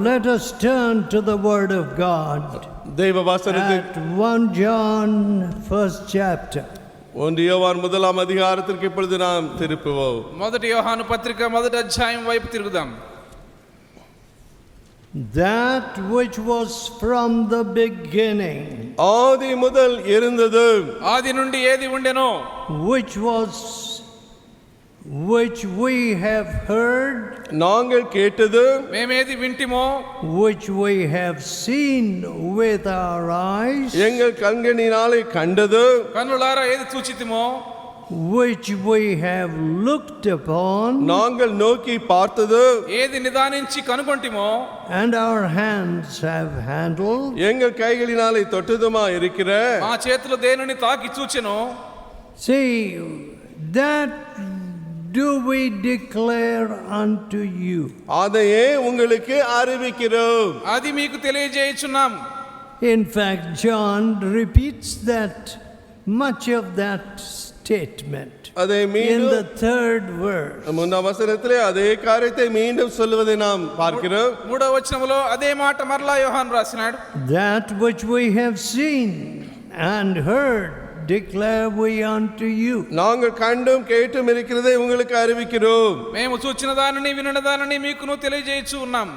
let us turn to the Word of God தேவ வசனத்தை at 1 John, first chapter. 1 யோவான் முதலாம் அதிகாரத்திற்கு இப்பொழுது நாம் திருப்புவோம். మొదటి యోహాను పత్రిక మొదటి అధ్యాయం వైపు తిరుగుదాం. That which was from the beginning, ஆதி முதல் இருந்தது, ఆది నుండి ఏది ఉండెనో, which we have heard, நாங்கள் கேட்டது, మేమేది వింటిమో, which we have seen with our eyes, எங்கள் கண்களினாலே கண்டது, కన్నులారా ఏది చూచితిమో, which we have looked upon, நாங்கள் நோக்கி பார்த்தது, ఏది నిదానించి కనుగొంటిమో, and our hands have handled, எங்கள் கைகளினாலே தொட்டதுமா இருக்கிற, మా చేతులు దేనిని తాకి చూచెనో. see, that do we declare unto you. அதையே உங்களுக்கு அறிவிக்கிறோம். అది మీకు తెలియజేయుచున్నాం. In fact, John repeats much of that statement அதை in மீண்டும் the third verse. முன்னாம் வசனத்திலே அதே காரியத்தை மீண்டும் சொல்வதை நாம் பார்க்கிறோம். మూడవ వచనములో అదే మాట మరలా యోహాను రాసినాడు. That which we have seen and heard declare we unto you. நாங்கள் கண்டும் கேட்டும் இருக்கிறதை உங்களுக்கு அறிவிக்கிறோம். మేము చూచిన దానిని వినిన దానిని మీకును తెలియజేయచ్చు ఉన్నాం.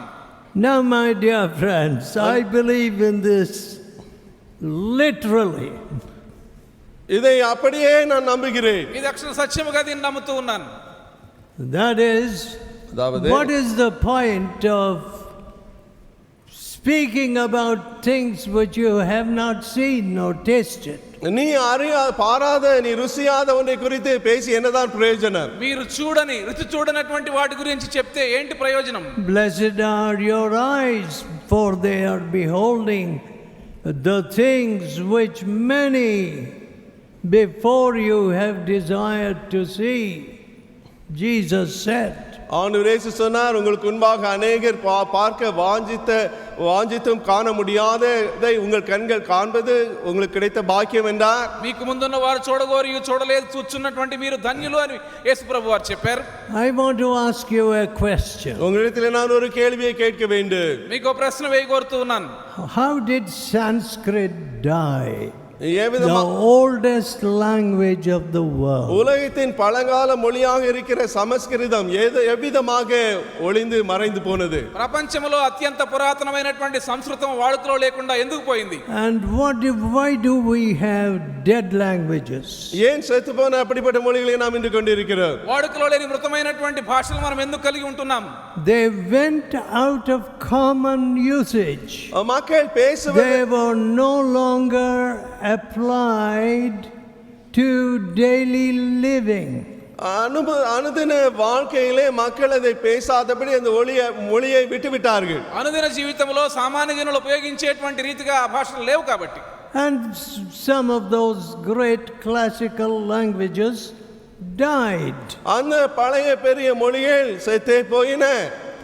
Now, my dear friends, I believe in this literally. இதை அப்படியே நான் நம்புகிறேன். ఇది అక్షర సత్యముగా దీన్ని నమ్ముతూ ఉన్నాను. That is, what is the point of speaking about things which you have not seen or tasted? நீ பாராத நீ ருசியாத ஒன்றை குறித்து பேசி என்னதான் பிரயோஜனம்? మీరు చూడని రుచి చూడనటువంటి వాటి గురించి చెప్తే ఏంటి ప్రయోజనం? Blessed are your eyes, for they are beholding the things which many before you have desired to see. Jesus said. ஆண்டவர் இயேசு சொன்னார், உங்களுக்கு முன்பாக அநேகர் பார்க்க வாஞ்சித்தும் காண முடியாததை உங்கள் கண்கள் காண்பது உங்களுக்கு கிடைத்த பாக்கியம் என்றார். మీకు ముందున్న వారు చూడగోరు చూడలేదు, చూచున్నటువంటి మీరు ధన్యులు అని యేసు ప్రభు వారు చెప్పారు. I want to ask you a question. உங்களிடத்தில் நான் ஒரு கேள்வியை கேட்க வேண்டும். మీకు ప్రశ్న వేయగోరుతూ ఉన్నాను. How did Sanskrit die? The oldest language of the world. உலகத்தின் பழங்கால மொழியாக இருக்கிற சமஸ்கிருதம் எவ்விதமாக ஒளிந்து மறைந்து போனது? ప్రపంచంలో అత్యంత పురాతనమైనటువంటి సంస్కృతం వాడుకలో లేకుండా ఎందుకు పోయింది? And why do we have dead languages? ஏன் செத்து போன அப்படிப்பட்ட மொழிகளை நாம் இன்று கொண்டிருக்கிறோம்? వాడుకలో లేని మృతమైనటువంటి భాషలు మనం ఎందుకు కలిగి ఉంటున్నాం? They went out of common usage. மக்கள் பேசுவது they were no longer applied to daily living. அனுதின வாழ்க்கையிலே மக்கள் அதை பேசாதபடி அந்த மொழியை விட்டுவிட்டார்கள். అనుదిన జీవితంలో సామాన్య జనులు ఉపయోగించేటువంటి రీతిగా ఆ భాషలు లేవు కాబట్టి. And some of those great classical languages died. அந்த பழைய பெரிய மொழிகள் செத்தே போயின.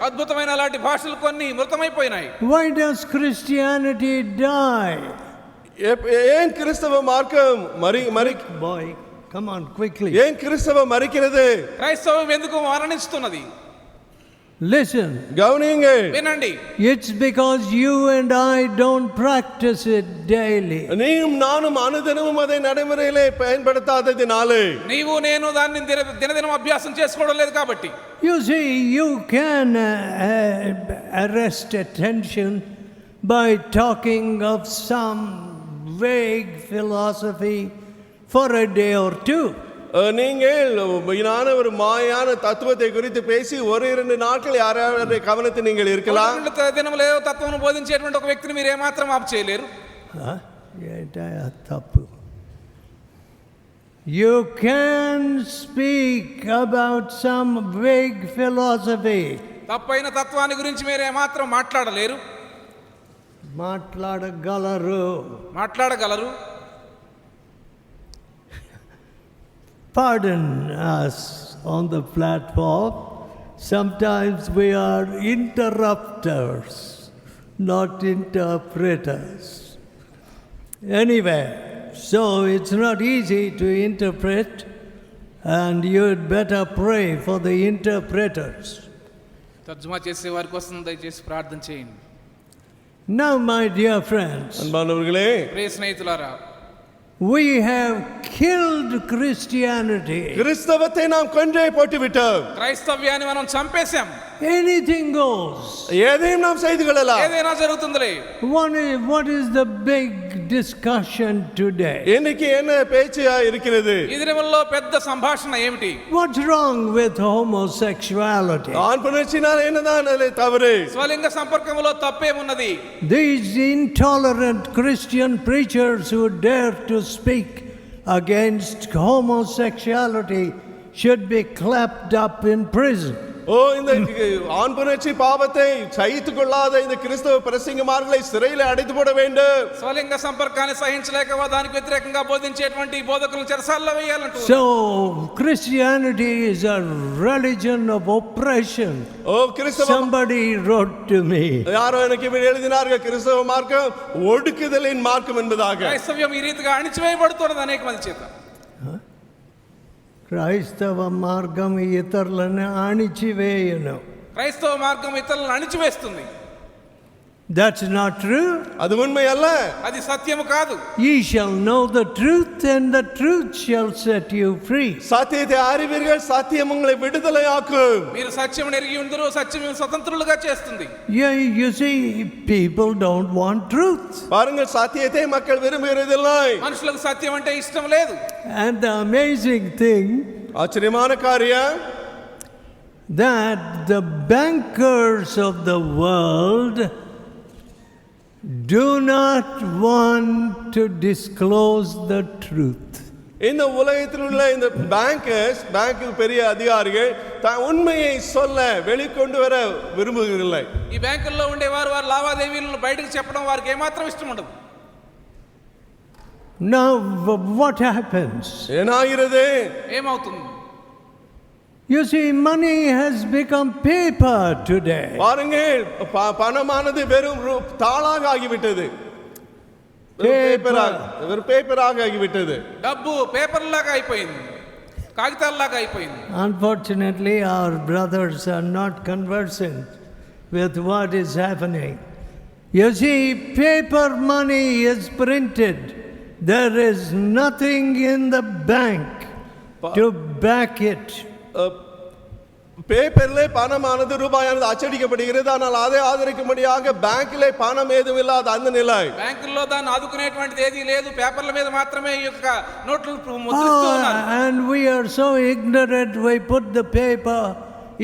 అద్భుతమైన అలాంటి భాషలు కొన్ని మృతమైపోయినాయి. Why does Christianity die? ஏன் கிறிஸ்தவ மார்க்கம் boy, come on quickly. ஏன் கிறிஸ்தவ மரிக்கிறது? క్రైస్తవం ఎందుకు మరణిస్తున్నది? Listen. கவனியுங்கள். వినండి. It's because you and I don't practice it daily. நீயும் நானும் అనుదినము அதை நடைமுறையிலே பயன்படுத்தாததினாலே. నీవు నేను దాన్ని దినదినం అభ్యాసం చేసుకోవడం లేదు కాబట్టి. You see, you can arrest attention by talking of some vague philosophy for a day or two. நீங்கள் ஒரு மாயான தத்துவத்தை குறித்து பேசி ஒரு இரண்டு நாட்கள் யாராவது கவனத்தை நீங்கள் இருக்கலாம். దినములో తత్వమును బోధించేటువంటి ఒక వ్యక్తిని మీరు ఏమాత్రం ఆపు చేయలేరు. తప్పు. You can speak about some vague philosophy. తప్పైన తత్వాన్ని గురించి మీరు ఏమాత్రం మాట్లాడలేరు. మాట్లాడగలరు. Pardon us on the platform. Sometimes we are interrupters, not interpreters. Anyway, so it's not easy to interpret, and you'd better pray for the interpreters. తర్జుమా చేసే వారి కోసం దయచేసి ప్రార్థన చేయండి. Now, my dear friends, அன்பானவர்களே, ప్రియ స్నేహితులారా, we have killed Christianity. கிறிஸ்தவத்தை நாம் கொன்றே போட்டு விட்டோம். క్రైస్తవ్యాన్ని మనం చంపేశాం. Anything goes. எதையும் நாம் செய்து கொள்ளலாம். ఏదైనా జరుగుతుందిలే. What is the big discussion today? இன்னைக்கு என்ன பேச்சா இருக்கிறது? ఈ దినముల్లో పెద్ద సంభాషణ ఏమిటి? What's wrong with homosexuality? ஆண் புணர்ச்சினால் என்னதான் அதிலே தவறு? స్వలింగ సంపర్కములో తప్పేమున్నది? These intolerant Christian preachers who dare to speak against homosexuality should be clapped up in prison. இந்த ஆண் புணர்ச்சி பாவத்தை சகித்துக் கொள்ளாத இந்த கிறிஸ்தவ பிரசங்கமார்களை சிறையில் அடைத்து போட வேண்டும். స్వలింగ సంపర్కాన్ని సహించలేక దానికి వ్యతిరేకంగా బోధించేటువంటి బోధకులను చెరసాలలో వేయాలంటూ. So Christianity is a religion of oppression. Somebody wrote to me. யாரோ எனக்கு எழுதினார்கள், கிறிஸ்தவ மார்க்கம் ஒடுக்குதலின் மார்க்கம் என்பதாக. క్రైస్తవ్యం ఈ రీతిగా అణిచివేయబడుతున్నది అనేక మంది చేత. క్రైస్తవ మార్గం ఇతరులను అణిచివేయను. క్రైస్తవ మార్గం ఇతరులను అణిచివేస్తుంది. That's not true. அது உண்மை அல்ல. అది సత్యము కాదు. Ye shall know the truth and the truth shall set you free. సత్యத்தை அறிவீர்கள், సత్యం உங்களை விடுதலையாக்கும். మీరు సత్యమును ఎరిగి ఉందురు, సత్యం మిమ్మల్ని స్వతంత్రులుగా చేస్తుంది. Yeah, you see, people don't want truth. பாருங்கள், சத்தியத்தை மக்கள் விரும்புகிறதில்லை. మనుషులకు సత్యం అంటే ఇష్టం లేదు. And the amazing thing, ஆச்சரியமான காரியம், that the bankers of the world do not want to disclose the truth. இந்த உலகத்தில் உள்ள இந்த பேங்க் பெரிய அதிகாரிகள் உண்மையை சொல்ல வெளிக்கொண்டு வர விரும்புகிறதில்லை. ఈ బ్యాంకుల్లో ఉండేవారు వారి లావాదేవీలను బయటకు చెప్పడం వారికి ఏమాత్రం ఇష్టం ఉండదు. Now what happens? ఏనాగిరదే? ఏమవుతుంది? You see, money has become paper today. பாருங்கள், பணமானது வெறும் தாளாக ஆகிவிட்டது. பேப்பராக ஆகிவிட்டது. డబ్బు పేపర్ లాగా అయిపోయింది, కాగితాల్లాగా అయిపోయింది. Unfortunately, our brothers are not conversant with what is happening. You see, paper money is printed. There is nothing in the bank to back it. பேப்பர்ல பணமானது ரூபாயானது அச்சடிக்கப்படுகிறது, ஆனால் அதை ஆதரிக்கும்படியாக பேங்க்ல பணம் ஏதும் இல்லாத அந்த நிலை. బ్యాంకుల్లో దాన్ని ఆదుకునేటువంటిది ఏదీ లేదు, పేపర్ల మీద మాత్రమే ఈ యొక్క నోట్లు ముద్రిస్తూ ఉన్నారు. And we are so ignorant, we put the paper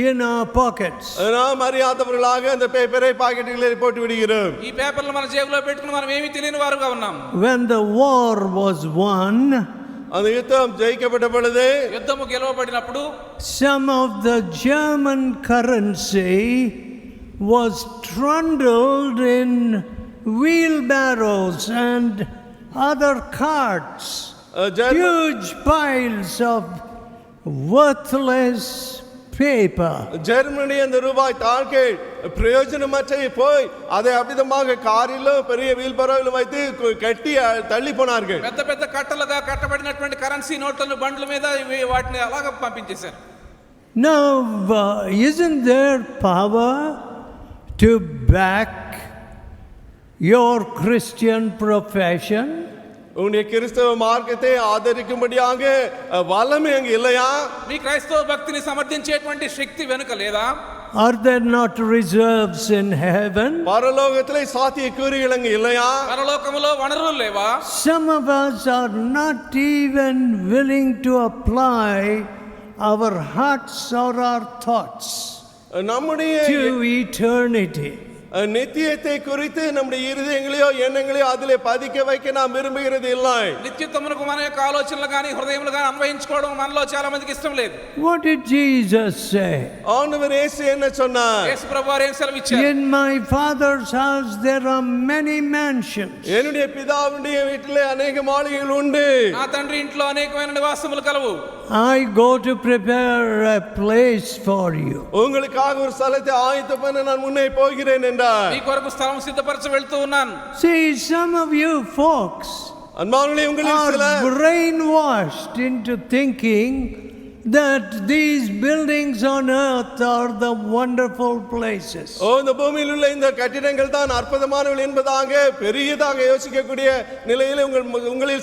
in our pockets. நாம் அறியாதவர்களாக அந்த பேப்பரை பாக்கெட்டுகளிலே போட்டு விடுகிறோம். ఈ పేపర్లు మన జేబులో పెట్టుకుని మనం ఏమీ తెలియని వారుగా ఉన్నాం. When the war was won, அந்த யுத்தம் ஜெயிக்கப்பட்ட பொழுது, యుద్ధము గెలవబడినప్పుడు, some of the German currency was trundled in wheelbarrows and other carts. Huge piles of worthless paper. Germany அந்த ரூபாய் தாள்கள் பிரயோஜனமற்ற போய் அதை அப்படிதமாக காரிலோ பெரிய வீல்பரோவில் வைத்து கட்டி தள்ளி போனார்கள். పెద్ద పెద్ద కట్టలుగా కట్టబడినటువంటి కరెన్సీ నోట్లను బండ్ల మీద వాటిని అలాగ పంపించేశారు. Now, isn't there power to back your Christian profession? உன்னுடைய கிறிஸ்தவ மார்க்கத்தை ஆதரிக்கும்படியாக வல்லமை அங்கு இல்லையா? మీ క్రైస్తవ భక్తిని సమర్థించేటువంటి శక్తి వెనుక లేదా? Are there not reserves in heaven? பரலோகத்திலே சாத்தியக்கூறுகள் அங்கு இல்லையா? పరలోకములో వనరులు లేవా? Some of us are not even willing to apply our hearts or our thoughts நம்முடைய to eternity. நித்தியத்தை குறித்து நம்முடைய இருதயங்களையோ எண்ணங்களையோ அதிலே பதிக்க வைக்க நாம் விரும்புகிறது இல்லை. నిత్యత్వమునకు మన యొక్క ఆలోచనలు గాని హృదయములు గాని అన్వయించుకోవడం మనలో చాలా మందికి ఇష్టం లేదు. What did Jesus say? ஆண்டவர் இயேசு என்ன சொன்னார்? యేసు ప్రభువారు ఏం సెలవిచ్చారు? In my Father's house there are many mansions. என்னுடைய பிதாவுடைய வீட்டிலே अनेक மாளிகைகள் உண்டு. నా తండ్రి ఇంట్లో అనేకమైన నివాసములు కలవు. I go to prepare a place for you. உங்களுக்காக ஒரு ஸ்தலத்தை ஆயத்தம் பண்ண நான் முன்னே போகிறேன் என்றார். నీ కొరకు స్థలం సిద్ధపరచ వెళ్తూ ఉన్నాను. See, some of you folks அன்பானவர்களே, உங்களில் சிலர் are brainwashed into thinking that these buildings on earth are the wonderful places. இந்த பூமியில் உள்ள இந்த கட்டிடங்கள் தான் அற்புதமானவை என்பதாக பெரியதாக யோசிக்கக்கூடிய நிலையில் உங்களில்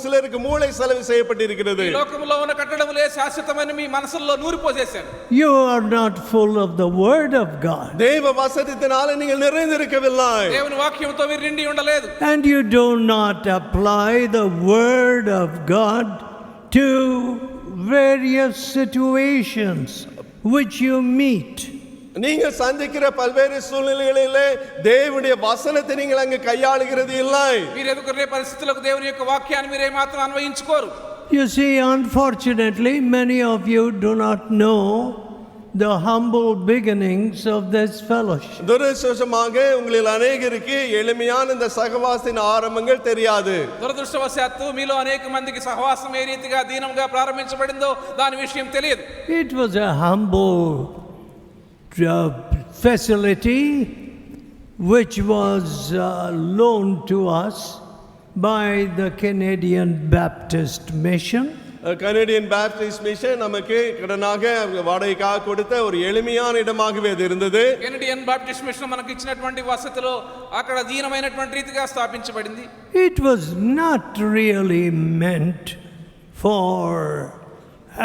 சிலருக்கு மூளை செலவு செய்யப்பட்டிருக்கிறது. ఈ లోకములో ఉన్న కట్టడములే శాశ్వతమైన మీ మనసుల్లో నూరిపోసేశారు. You are not full of the word of God. தேவ வசனத்தினால நீங்கள் நிறைந்திருக்கவில்லை. దేవుని వాక్యముతో మీరు నిండి ఉండలేదు. And you do not apply the word of God to various situations which you meet. நீங்கள் சந்திக்கிற பல்வேறு சூழ்நிலைகளிலே தேவனுடைய வசனத்தை நீங்கள் அங்கு கையாளுகிறது இல்லை. మీరు ఎదుర్కొనే పరిస్థితులకు దేవుని యొక్క వాక్యాన్ని మీరు ఏమాత్రం అన్వయించుకోరు. You see, unfortunately, many of you do not know the humble beginnings of this fellowship. துரதிர்ஷ்டவசமாக உங்களில் அநேகருக்கு எளிமையான இந்த சகவாசத்தின் ஆரம்பங்கள் தெரியாது. దురదృష్టవశాత్తు మీలో అనేక మందికి సహవాసం ఏ రీతిగా దీనంగా ప్రారంభించబడిందో దాని విషయం తెలియదు. It was a humble facility which was loaned to us by the Canadian Baptist Mission. Canadian Baptist mission நமக்கு கடனாக வாடகைக்காக கொடுத்த ஒரு எளிமையான இடமாகவே அது இருந்தது. కెనడియన్ బాప్టిస్ట్ మిషన్ మనకు ఇచ్చినటువంటి వసతిలో అక్కడ దీనమైనటువంటి రీతిగా స్థాపించబడింది. It was not really meant for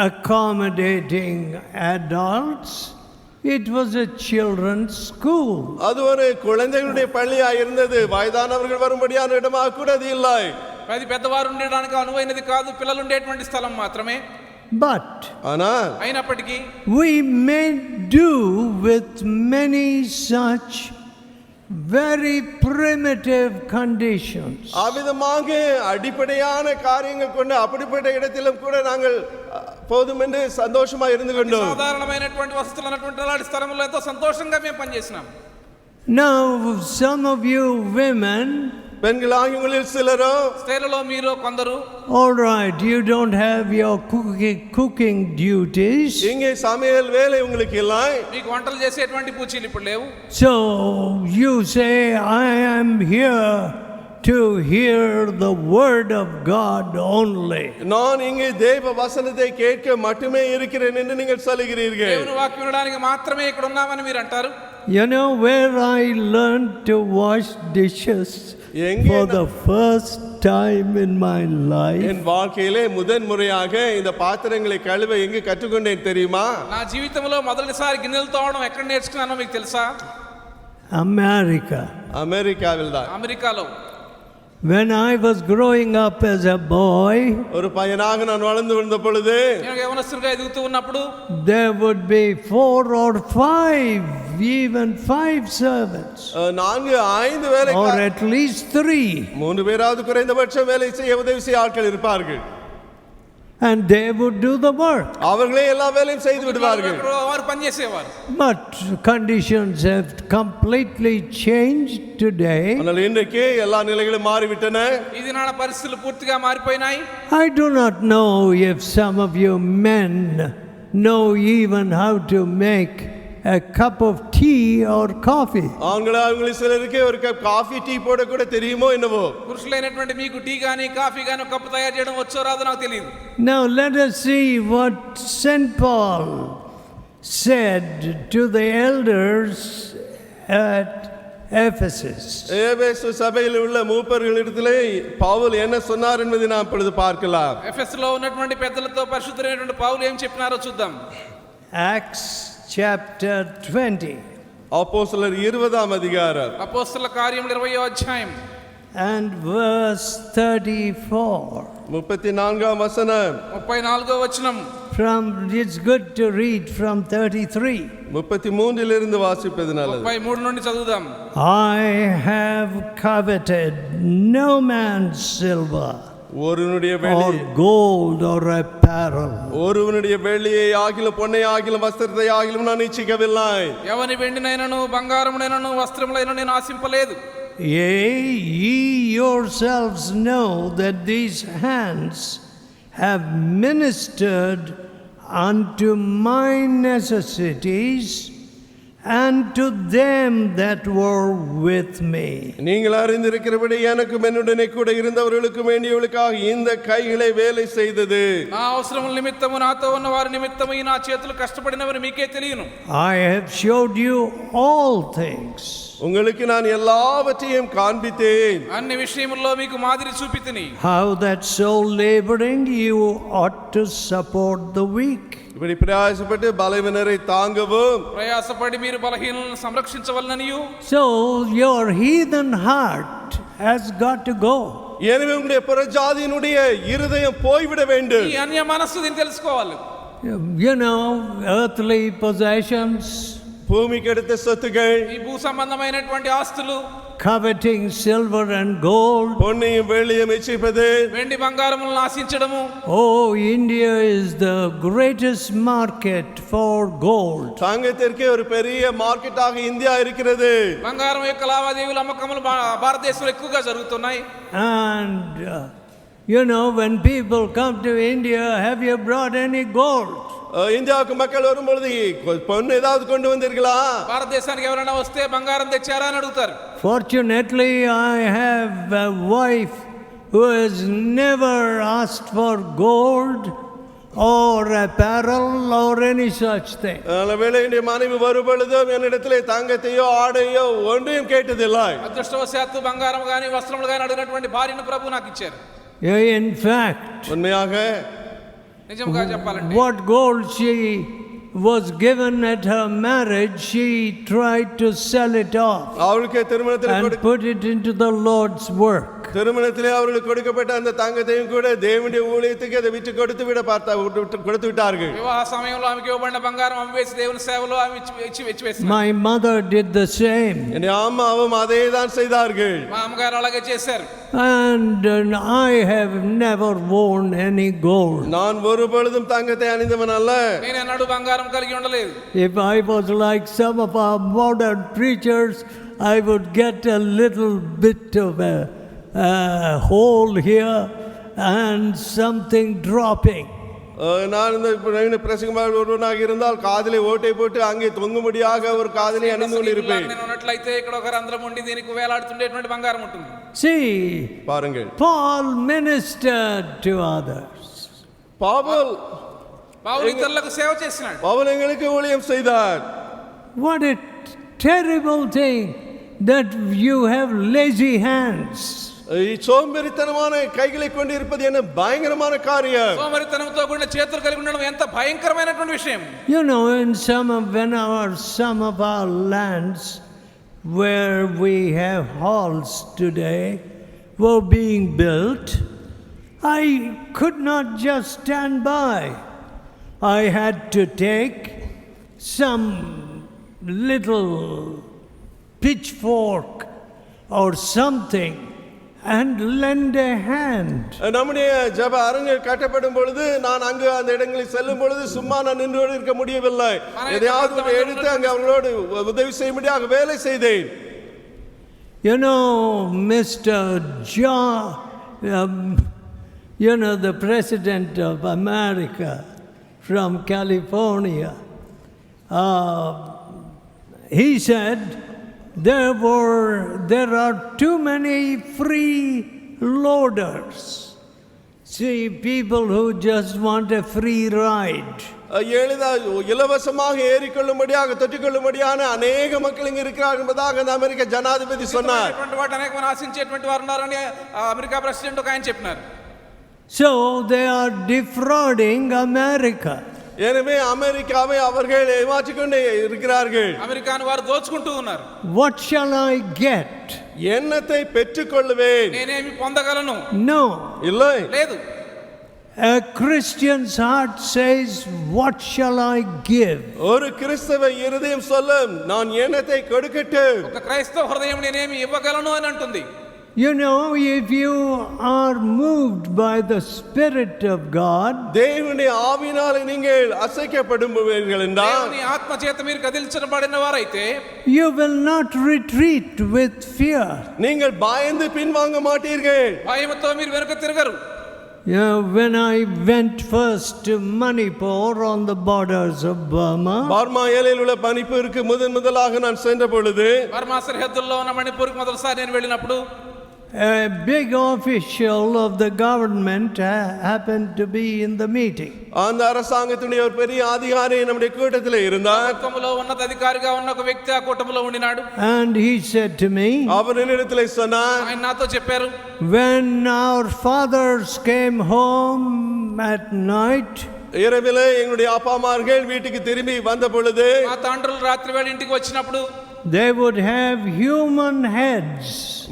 accommodating adults. It was a children's school. அது ஒரு குழந்தைகளுடைய பள்ளியாக இருந்தது. வயதானவர்கள் வரும்படியான இடமாக கூட அது இல்லை. అది పెద్దవారు ఉండడానికి అనువైనది కాదు, పిల్లలు ఉండేటువంటి స్థలం మాత్రమే. But అయినప్పటికీ we may do with many such very primitive conditions. அவிதமாக அடிப்படையான காரியங்கள் கொண்டு அப்படிப்பட்ட இடத்திலும் கூட நாங்கள் போதும் என்று சந்தோஷமா இருந்து கொண்டோம். సాధారణమైనటువంటి వసతులు ఉన్నటువంటి అలాంటి స్థలంలో ఎంతో సంతోషంగా మేము పనిచేసినాం. Now some of you women, பெண்களாகிய உங்களில் சிலரோ, స్త్రీలలో మీలో కొందరు, all right, you don't have your cooking duties, இங்கே சமையல் வேலை உங்களுக்கு இல்லை, మీకు వంటలు చేసేటువంటి పూచీలు ఇప్పుడు లేవు. so you say, I am here to hear the word of God only. நான் இங்கே தேவ வசனத்தை கேட்க மட்டுமே இருக்கிறேன் என்று நீங்கள் சொல்கிறீர்கள். దేవుని వాక్యం వినడానికి మాత్రమే ఇక్కడ ఉన్నామని మీరు అంటారు. You know where I learned to wash dishes for the first time in my life? என் வாழ்க்கையிலே முதன் முறையாக இந்த பாத்திரங்களை கழுவ எங்கே கற்றுக்கொண்டேன் தெரியுமா? నా జీవితంలో మొదటిసారి గిన్నెలు తోమడం ఎక్కడ నేర్చుకున్నానో మీకు తెలుసా? அமெரிக்காவில் தான். అమెరికాలో. When I was growing up as a boy, ஒரு பையனாக நான் வளர்ந்து வந்த பொழுது, నేను యవనస్తుడిగా ఎదుగుతూ ఉన్నప్పుడు, there would be 4 or 5, even 5 servants, 4-5 வேலைக்காரர்கள், or at least 3, 3 பேராவது குறைந்தபட்சம் வேலை செய்ய உதவி செய்ய ஆட்கள் இருப்பார்கள். and they would do the work. அவர்களே எல்லா வேலையும் செய்து விடுவார்கள். వారు పని చేసేవారు. But conditions have completely changed today. ஆனால் இன்றைக்கு எல்லா நிலைகளும் மாறிவிட்டன. ఈ దినాన పరిస్థితులు పూర్తిగా మారిపోయినాయి. I do not know if some of you men know even how to make a cup of tea or coffee. ஆண்களாக சிலருக்கு ஒரு கப் காஃபி டீ போட கூட தெரியுமோ என்னவோ. పురుషులైనటువంటి మీకు టీ గాని కాఫీ గాని కప్పు తయారు చేయడం వచ్చో రాదో నాకు తెలియదు. Now let us see what St. Paul said to the elders at Ephesus. எபேசு சபையில் உள்ள மூப்பர்களிடத்திலே பவுல் என்ன சொன்னார் என்பதை நாம் இப்பொழுது பார்க்கலாம். ఎఫెసులో ఉన్నటువంటి పెద్దలతో పరిశుద్ధుడైనటువంటి పౌలు ఏం చెప్పినారో చూద్దాం. Acts chapter 20. அப்போஸ்தலர் 20ஆம் அதிகாரம். అపోస్తలుల కార్యములు 20వ అధ్యాయం. And verse 34. 34ஆம் வசனம். 34వ వచనం. It's good to read from 33. 33 வாசிப்பது நல்லது. 33 నుండి చదువుదాం. I have coveted no man's silver, ஒருவனுடைய or gold or apparel. ஒருவனுடைய வெள்ளியை ஆகிலும் பொன்னை ஆகிலும் வஸ்திரத்தை ஆகிலும் நான் இச்சிக்கவில்லை. ఎవని వెండినైనను బంగారమునైనను వస్త్రములైనను నేను ఆశింపలేదు. Yea, ye yourselves know that these hands have ministered unto my necessities and to them that were with me. நீங்கள் அறிந்திருக்கிறபடி எனக்கும் என்னுடனே கூட இருந்தவர்களுக்கும் வேண்டியவர்களுக்காக இந்த கைகளை வேலை செய்தது. నా అవసరముల నిమిత్తము నాతో ఉన్న వారి నిమిత్తము ఈ నా చేతులు కష్టపడినవని మీకే తెలియను. I have showed you all things. உங்களுக்கு நான் எல்லாவற்றையும் காண்பித்தேன். అన్ని విషయముల్లో మీకు మాదిరి చూపితిని. How that so laboring you ought to support the weak. இப்படி பிரயாசப்பட்டு பலவீனரை தாங்கவும், ప్రయాసపడి మీరు బలహీనులను సంరక్షించవలననియు. So your heathen heart has got to go. எனவே உங்களுடைய புறஜாதியினுடைய இருதயம் போய்விட வேண்டும். ఈ అన్య మనస్సు దీన్ని తెలుసుకోవాలి. You know, earthly possessions, பூமிக்கு அடுத்த சொத்துகள், ఈ భూ సంబంధమైనటువంటి ఆస్తులు, coveting silver and gold. பொன்னையும் வெள்ளியும் இச்சிப்பது. వెండి బంగారములను ఆశించడము. Oh, India is the greatest market for gold. தங்கத்திற்கு ஒரு பெரிய மார்க்கெட்டாக இந்தியா இருக்கிறது. బంగారం యొక్క లావాదేవీలు అమ్మకములు భారతదేశంలో ఎక్కువగా జరుగుతున్నాయి. And you know, when people come to India, have you brought any gold? இந்தியாவுக்கு மக்கள் வரும்பொழுது பொண்ணு ஏதாவது கொண்டு வந்தீர்களா? భారతదేశానికి ఎవరైనా వస్తే బంగారం తెచ్చారా అని అడుగుతారు. Fortunately, I have a wife who has never asked for gold or apparel or any such thing. வேளை என்னுடைய மனைவி வரும்பொழுதும் என்னிடத்திலே தங்கத்தையோ ஆடையோ ஒன்றையும் கேட்டதில்லை. అదృష్టవశాత్తు బంగారం గాని వస్త్రములు గాని అడిగినటువంటి భార్యను ప్రభు నాకు ఇచ్చారు. In fact, உண்மையாக నిజంగా చెప్పాలంటే what gold she was given at her marriage, she tried to sell it off அவளுக்கு திருமணத்தில் and put it into the Lord's work. திருமணத்திலே அவர்களுக்கு கொடுக்கப்பட்ட அந்த தங்கத்தையும் கூட தேவனுடைய ஊழியத்துக்கு அதை விட்டு கொடுத்து விட்டார்கள். వివాహ సమయంలో ఆమెకి ఇవ్వబడిన బంగారం అమ్మేసి దేవుని సేవలో ఆమె ఇచ్చి వేశారు. My mother did the same. என்னுடைய அம்மாவும் அதே தான் செய்தார்கள். మా అమ్మగారు అలాగే చేశారు. And I have never worn any gold. நான் ஒரு பொழுதும் தங்கத்தை அணிந்தவன் அல்ல. నేను ఎన్నడూ బంగారం కలిగి ఉండలేదు. If I was like some of our modern preachers, I would get a little bit of a hole here and something dropping. நான் இந்த பிரசங்கமாக ஒருவனாக இருந்தால் காதிலே ஓட்டை போட்டு அங்கே தொங்கும்படியாக ஒரு காதிலே அணிந்து கொண்டிருப்பேன். నేను ఉన్నట్లయితే ఇక్కడ ఒక రంధ్రం ఉండి దీనికి వేలాడుతుండేటువంటి బంగారం ఉంటుంది. See, பாருங்கள், Paul ministered to others. Pavul ఇతరులకు సేవ చేసినాడు. பவுல் எங்களுக்கு ஊழியம் செய்தார். What a terrible thing that you have lazy hands. சோம்பேறித்தனமான கைகளை கொண்டு இருப்பது என்ன பயங்கரமான காரியம். సోమరితనంతో కూడిన చేతులు కలిగి ఉండడం ఎంత భయంకరమైనటువంటి విషయం. You know, in some of our lands where we have halls today were being built, I could not just stand by. I had to take some little pitchfork or something and lend a hand. நம்முடைய ஜெப அரங்கு கட்டப்படும் பொழுது நான் அங்கு அந்த இடங்களில் செல்லும் பொழுது சும்மா நான் நின்று இருக்க முடியவில்லை. எதையாவது எடுத்து அங்கு அவர்களோடு உதவி செய்யும்படியாக வேலை செய்தேன். You know, Mr. John, you know, the president of America from California, he said there are too many free loaders. See, people who just want a free ride. இலவசமாக ஏறிக்கொள்ளும்படியாக தொற்றிக்கொள்ளும்படியான அநேக மக்கள் இங்கு இருக்கிறார்கள் என்பதாக அந்த அமெரிக்க ஜனாதிபதி சொன்னார். అమెరికా ప్రెసిడెంట్ ఒక ఆయన చెప్పినారు. So they are defrauding America. எனவே அமெரிக்காவை அவர்கள் ஏமாற்றிக் கொண்டே இருக்கிறார்கள். అమెరికాను వారు దోచుకుంటూ ఉన్నారు. What shall I get? என்னத்தை பெற்றுக்கொள்வேன்? నేనేమి పొందగలను? No. இல்லை. లేదు. A Christian's heart says, what shall I give? ஒரு கிறிஸ்தவ இருதயம் சொல்லும், நான் என்னத்தை கொடுக்கட்டும்? ఒక క్రైస్తవ హృదయం నేనేమి ఇవ్వగలను అని అంటుంది. You know, if you are moved by the Spirit of God, தேவனுடைய ஆவியினாலே நீங்கள் அசைக்கப்படுவீர்கள் என்றால், దేవుని ఆత్మ చేత మీరు కదిలించబడిన వారైతే, you will not retreat with fear. நீங்கள் பயந்து பின்வாங்க மாட்டீர்கள். భయముతో మీరు వెనుక తిరగరు. When I went first to Manipur on the borders of Burma, Burma எல்லையில் உள்ள மணிப்பூருக்கு முதலாக நான் சென்ற பொழுது బర్మా సరిహద్దుల్లో ఉన్న మణిపూర్కి మొదటిసారి నేను వెళ్ళినప్పుడు a big official of the government happened to be in the meeting. அந்த அரசாங்கத்துடைய ஒரு பெரிய அதிகாரி நம்முடைய கூட்டத்தில் இருந்தார். ప్రభుత్వంలో ఉన్నత అధికారిగా ఉన్న ఒక వ్యక్తి ఆ కూటమిలో ఉండినాడు. And he said to me, அவர் என்னிடத்தில் சொன்னார், ఆయన నాతో చెప్పారు, when our fathers came home at night, இரவிலே எங்களுடைய அப்பா அம்மார்கள் வீட்டுக்கு திரும்பி வந்த பொழுது మా తండ్రులు రాత్రి వేళ ఇంటికి వచ్చినప్పుడు they would have human heads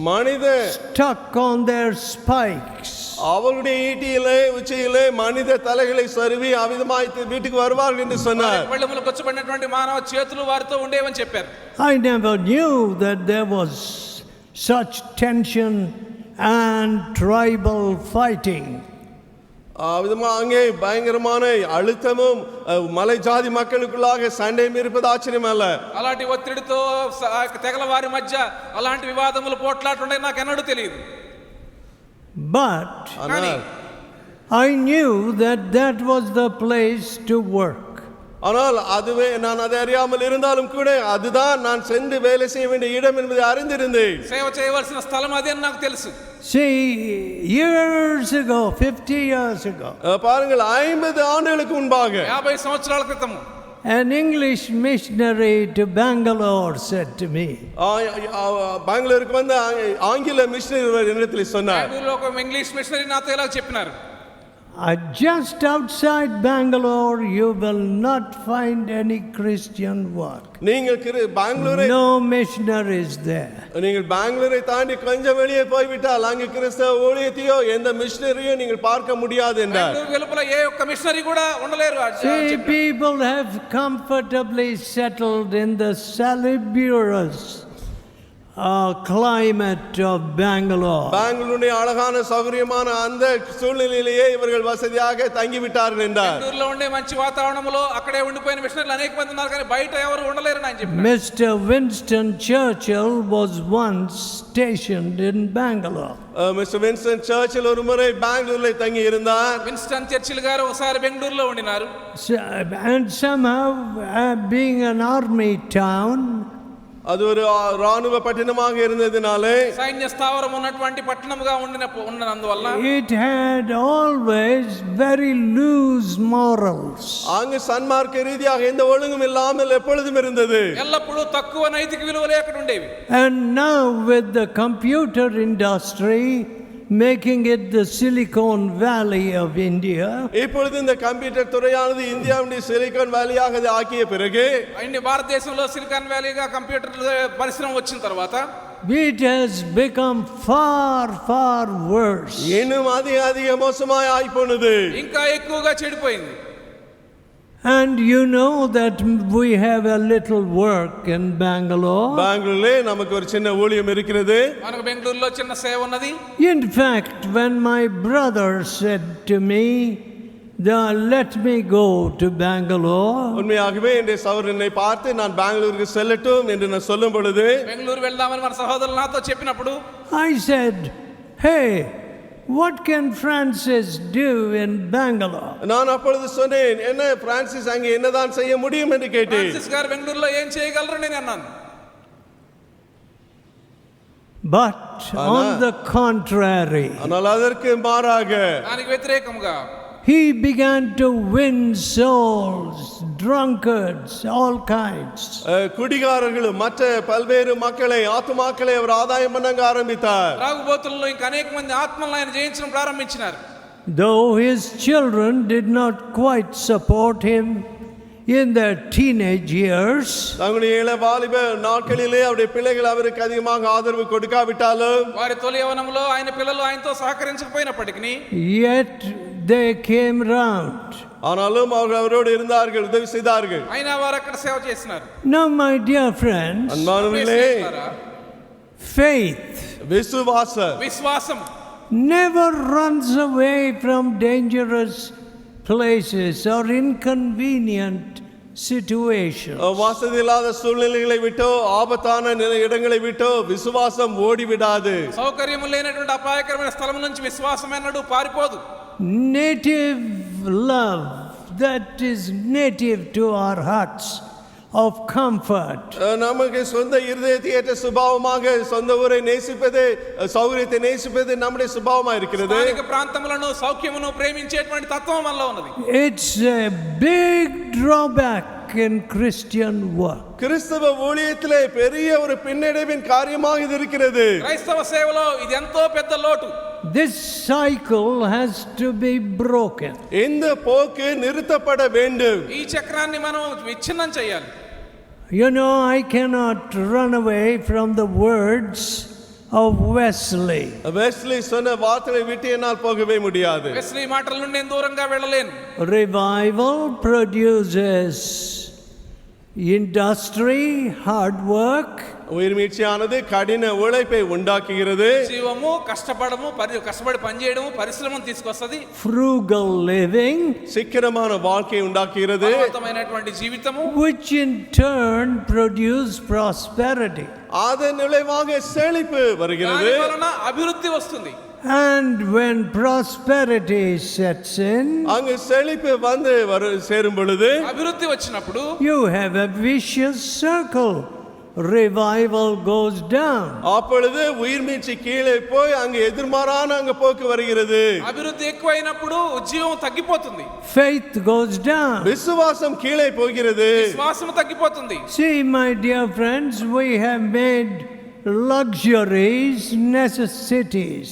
மனித stuck on their spikes. அவருடைய ஈட்டியிலே உச்சியிலே மனித தலைகளை சருவி அவிதமாய் வீட்டுக்கு வருவார்கள் என்று சொன்னார். పళ్ళెములు కొచ్చబడినటువంటి మానవ చేతులు వారితో ఉండేవని చెప్పారు. I never knew that there was such tension and tribal fighting. அவிதமா அங்கே பயங்கரமான அழுத்தமும் மலை ஜாதி மக்களுக்குள்ளாக சண்டையும் இருப்பது ஆச்சரியம் அல்ல. అలాంటి ఒత్తిడితో తెగల వారి మధ్య అలాంటి వివాదములు పోట్లాడుతుండే నాకు ఎన్నడూ తెలియదు. But కానీ I knew that that was the place to work. ஆனால் அதுவே நான் அதை அறியாமல் இருந்தாலும் கூட அதுதான் நான் சென்று வேலை செய்ய வேண்டிய இடம் என்பதை அறிந்திருந்தேன். సేవ చేయవలసిన స్థలం అదే అని నాకు తెలుసు. See, years ago, 50 years ago, பாருங்கள் 50 ஆண்டுகளுக்கு முன்பாக 50 సంవత్సరాల క్రితం an English missionary to Bangalore said to me, பெங்களூருக்கு வந்த ஆங்கில மிஷனரி என்னிடத்தில் சொன்னார், బెంగళూరులో ఒక ఇంగ్లీష్ మిషనరీ నాతో ఇలా చెప్పినారు, just outside Bangalore you will not find any Christian work. நீங்கள் பெங்களூரை No missionaries there. நீங்கள் பெங்களூரை தாண்டி கொஞ்சம் வெளியே போய்விட்டால் அங்கு கிறிஸ்தவ ஊழியத்தையோ எந்த மிஷனரியோ நீங்கள் பார்க்க முடியாது என்றார். బెంగళూరు వెలుపల ఏ ఒక్క మిషనరీ కూడా ఉండలేరు. See, people have comfortably settled in the salubrious climate of Bangalore. பெங்களூருடைய அழகான சௌகரியமான அந்த சூழ்நிலையிலேயே இவர்கள் வசதியாக தங்கி விட்டார்கள் என்றார். బెంగళూరులో ఉండే మంచి వాతావరణంలో అక్కడే ఉండిపోయిన మిషనరీలు అనేక మంది ఉన్నారు, కానీ బయట ఎవరు ఉండలేరు అని చెప్పారు. Mr. Winston Churchill was once stationed in Bangalore. Mister Winston Churchill ஒரு முறை பெங்களூரில் தங்கி இருந்தார். విన్స్టన్ చర్చిల్ గారు ఒకసారి బెంగళూరులో ఉండినారు. And somehow, being an army town, அது ஒரு ராணுவ பட்டணமாக இருந்ததினாலே సైన్య స్థావరం ఉన్నటువంటి పట్టణముగా ఉన్నందువల్ల it had always very loose morals. அங்கு சன்மார்க்க ரீதியாக எந்த ஒழுங்கும் இல்லாமல் எப்பொழுதும் இருந்தது. ఎల్లప్పుడూ తక్కువ నైతిక విలువలే అక్కడ ఉండేవి. And now with the computer industry making it the Silicon Valley of India, இப்பொழுது இந்த கம்ப்யூட்டர் துறையானது இந்தியாவுடைய சிலிகான் வேலியாக அதை ஆக்கிய பிறகு అన్ని భారతదేశంలో సిలికాన్ వ్యాలీగా కంప్యూటర్ పరిశ్రమ వచ్చిన తర్వాత it has become far, far worse. இன்னும் அதிக மோசமாய் ஆயிப்போனது. ఇంకా ఎక్కువగా చెడిపోయింది. And you know that we have a little work in Bangalore. பெங்களூரிலே நமக்கு ஒரு சின்ன ஊழியம் இருக்கிறது. మనకు బెంగళూరులో చిన్న సేవ ఉన్నది. In fact, when my brother said to me, let me go to Bangalore, உண்மையாகவே என்னுடைய சகோதரனை பார்த்து நான் பெங்களூருக்கு செல்லட்டும் என்று நான் சொல்லும் பொழுது బెంగళూరు వెళ్దామని మన సహోదరులు నాతో చెప్పినప్పుడు I said, hey, what can Francis do in Bangalore? நான் அப்பொழுது சொன்னேன், என்ன பிரான்சிஸ் அங்கே என்னதான் செய்ய முடியும் என்று கேட்டேன். ఫ్రాన్సిస్ గారు బెంగళూరులో ఏం చేయగలరు నేను అన్నాను. But on the contrary, ஆனால் அதற்கு மாறாக దానికి వ్యతిరేకముగా he began to win souls, drunkards, all kinds. குடிகாரர்களும் மற்ற பல்வேறு மக்களை ஆத்துமாக்களை அவர் ஆதாயம் பண்ண ஆரம்பித்தார். త్రాగుబోతుల్లో ఇంకా అనేక మంది ఆత్మలను ఆయన జయించడం ప్రారంభించినారు. Though his children did not quite support him in their teenage years, தங்களுடைய இள வாலிப நாட்களிலே அவருடைய பிள்ளைகள் அவருக்கு அதிகமாக ஆதரவு கொடுக்காவிட்டாலும் వారి తొలి యవ్వనంలో ఆయన పిల్లలు ఆయనతో సహకరించకపోయినప్పటికీ yet they came round. ஆனாலும் அவர்கள் அவரோடு இருந்தார்கள், உதவி செய்தார்கள். అయినా వారు అక్కడ సేవ చేస్తున్నారు. Now, my dear friends, அன்பானவர்களே, faith విశ్వాసం never runs away from dangerous places or inconvenient situations. வசதி இல்லாத சூழ்நிலைகளை விட்டோ ஆபத்தான இடங்களை விட்டோ விசுவாசம் ஓடி விடாது. సౌకర్యం లేనటువంటి అపాయకరమైన స్థలం నుంచి విశ్వాసం ఎన్నడూ పారిపోదు. native love that is native to our hearts of comfort. நமக்கு சொந்த இருதயத்தை ஏற்ற சுபாவமாக சொந்த ஊரை நேசிப்பது సౌకర్యத்தை நேசிப்பது நம்முடைய சுபாவமா இருக்கிறது. స్థానిక ప్రాంతములను సౌఖ్యమును ప్రేమించేటువంటి తత్వం మనలో ఉన్నది. It's a big drawback in Christian work. கிறிஸ்தவ ஊழியத்திலே பெரிய ஒரு பின்னடைவின் காரியமாக இது இருக்கிறது. క్రైస్తవ సేవలో ఇది ఎంతో పెద్ద లోటు. This cycle has to be broken. இந்த போக்கு நிறுத்தப்பட வேண்டும். ఈ చక్రాన్ని మనం విచ్ఛిన్నం చేయాలి. You know, I cannot run away from the words of Wesley. Wesley சொன்ன வார்த்தையை விட்டு என்னால் போகவே முடியாது. వెస్లీ మాటల నుండి నేను దూరంగా వెళ్ళలేను. Revival produces industry, hard work. உயிர்மீட்சியானது கடின உழைப்பை உண்டாக்குகிறது. జీవము కష్టపడి పనిచేయడము పరిశ్రమను తీసుకొస్తది. Frugal living, சிக்கனமான வாழ்க்கையை உண்டாக்குகிறது. అర్థమైనటువంటి జీవితము, which in turn produce prosperity. அதன் விளைவாக செழிப்பு வருகிறது. దాని వలన అభివృద్ధి వస్తుంది. And when prosperity sets in, அங்கு செழிப்பு வந்து சேரும் பொழுது, అభివృద్ధి వచ్చినప్పుడు you have a vicious circle. Revival goes down. அப்பொழுது உயிர்மீட்சி கீழே போய் அங்கு எதிர்மாறான அங்கு போக்கு வருகிறது. అభివృద్ధి ఎక్కువైనప్పుడు ఉజ్జీవం తగ్గిపోతుంది. Faith goes down. விசுவாசம் கீழே போகிறது. విశ్వాసం తగ్గిపోతుంది. See, my dear friends, we have made luxuries necessities.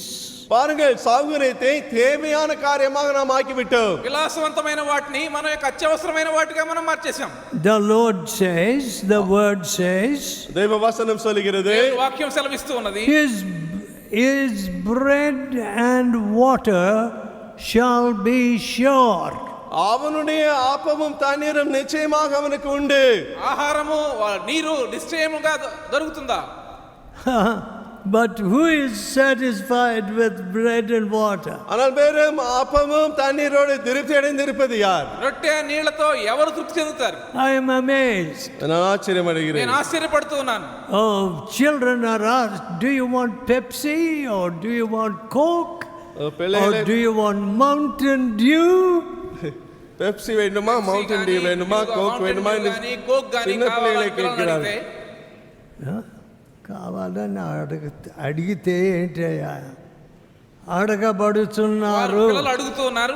பாருங்கள், சௌகரியத்தை தேவையான காரியமாக நாம் ஆக்கிவிட்டோம். విలాసవంతమైన వాటిని మన యొక్క అత్యవసరమైన వాటిగా మనం మార్చేసాం. The Lord says, the word says, தேவ வசனம் சொல்கிறது, వాక్యం సెలవిస్తూ ఉన్నది, his bread and water shall be sure. அவனுடைய ஆப்பமும் தண்ணீரும் நிச்சயமாக அவனுக்கு உண்டு. ఆహారము నీరు నిశ్చయముగా దొరుకుతుందా? But who is satisfied with bread and water? ஆனால் வெறும் அப்பமும் தண்ணீரோடு திருப்தி அடைந்திருப்பது யார்? రొట్టె నీళ్లతో ఎవరు తృప్తి చెందుతారు? I am amazed. நான் ஆச்சரியப்படுகிறேன். నేను ఆశ్చర్యపడుతూ ఉన్నాను. Oh, children are asked, do you want Pepsi or do you want Coke or do you want Mountain Dew? Pepsi வேண்டுமா, மவுண்டன் டியூ வேண்டுமா, கோக் வேண்டுமா என்று சின்ன பிள்ளைகளை கேட்கிறார்கள். కావాలని అడిగితే ఏంటయ్యా అడగబడుతున్నారు. పిల్లలు అడుగుతూ ఉన్నారు.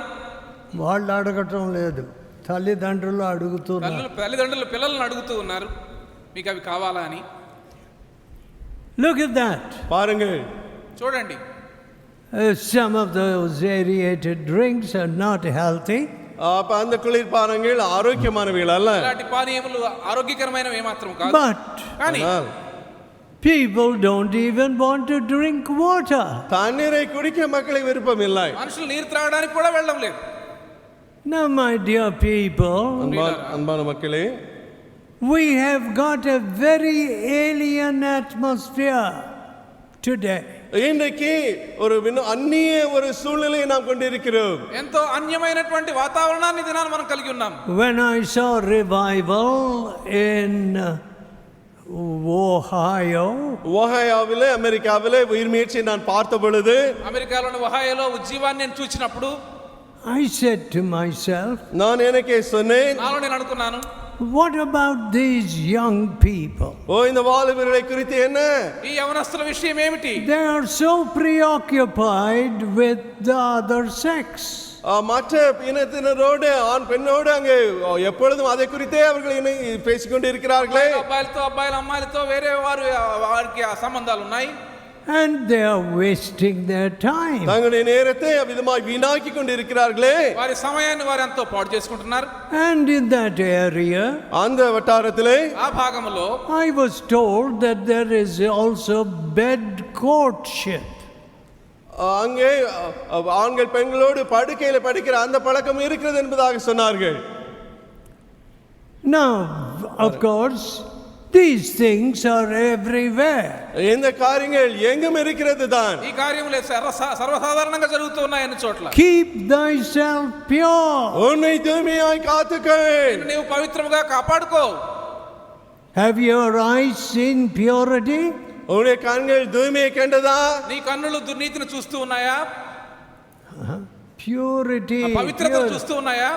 వాళ్ళు అడగటం లేదు, తల్లిదండ్రులు అడుగుతున్నారు. తల్లిదండ్రులు పిల్లలను అడుగుతూ ఉన్నారు, మీకు అవి కావాలా అని. Look at that. பாருங்கள், చూడండి. Some of those aerated drinks are not healthy. அப்ப அந்த குளிர்பானங்கள் ஆரோக்கியமானவைகள் அல்ல. ఇలాంటి పానీయములు ఆరోగ్యకరమైనవి ఏమాత్రం కాదు. But కానీ people don't even want to drink water. தண்ணீரை குடிக்க மக்களுக்கு விருப்பம் இல்லை. మనుషులు నీరు త్రాగడానికి కూడా వెళ్ళడం లేదు. Now, my dear people, அன்பான மக்களே, we have got a very alien atmosphere today. இன்றைக்கு ஒரு அந்நிய ஒரு சூழ்நிலையை நாம் கொண்டிருக்கிறோம். ఎంతో అన్యమైనటువంటి వాతావరణాన్ని దినాన్ని మనం కలిగి ఉన్నాం. When I saw revival in ఓహాయోవిலே, అమెరికావిலே ఉయిర్మీడ్చి நான் பார்த்த பொழுது, అమెరికాలోని ఒహాయోలో ఉజ్జీవాన్ని నేను చూచినప్పుడు I said to myself, நான் எனக்கே சொன்னேன், నాలో నేను అనుకున్నాను, what about these young people? இந்த வாலிபர்களை குறித்து என்ன? ఈ యవనస్తుల విషయం ఏమిటి? They are so preoccupied with the other sex. மற்ற இனத்தினரோடு ஆண் பெண்ணோடு அங்கே எப்பொழுதும் அதை குறித்தே அவர்கள் பேசிக்கொண்டு இருக்கிறார்களே. అబ్బాయిలతో అబ్బాయిలు అమ్మాయిలతో వేరే వారికి సంబంధాలు ఉన్నాయి. And they are wasting their time. தங்களுடைய நேரத்தை அவ்விதமாய் வீணாக்கி கொண்டு இருக்கிறார்களே. వారి సమయాన్ని వారు ఎంతో పాడు చేసుకుంటున్నారు. And in that area, அந்த வட்டாரத்திலே, ఆ భాగంలో I was told that there is also bed courtship. அங்கே ஆண்கள் பெண்களோடு படுக்கையில படிக்கிற அந்த பழக்கம் இருக்கிறது என்பதாக சொன்னார்கள். Now, of course, these things are everywhere. இந்த காரியங்கள் எங்கும் இருக்கிறது தான். ఈ కార్యములు సర్వసాధారణంగా జరుగుతూ ఉన్నాయి అన్ని చోట్ల. Keep thyself pure. உன்னை தூய்மையாய் காத்துக்கொள். నీవు పవిత్రముగా కాపాడుకో. Have your eyes seen purity? உன்னுடைய கண்கள் தூய்மையை கண்டதா? నీ కన్నులు దుర్నీతిని చూస్తూ ఉన్నాయా? purity. పవిత్రతను చూస్తూ ఉన్నాయా?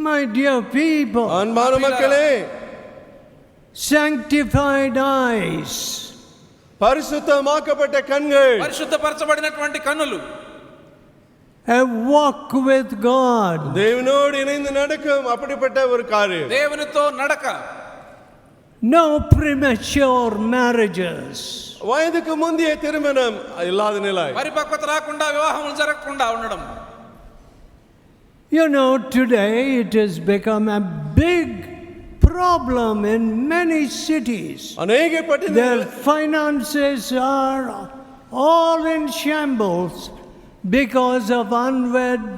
My dear people, அன்பான மக்களே, sanctified eyes, பரிசுத்தமாக்கப்பட்ட கண்கள், పరిశుద్ధపరచబడినటువంటి కన్నులు, a walk with God, தேவனோடு இணைந்து நடக்கும் அப்படிப்பட்ட ஒரு காரியம். దేవునితో నడక, no premature marriages, வயதுக்கு முந்தைய திருமணம் இல்லாத நிலை. పరిపక్వత రాకుండా వివాహములు జరగకుండా ఉండడం. You know, today it has become a big problem in many cities. அநேக Their பட்டணங்கள் finances are all in shambles because of unwed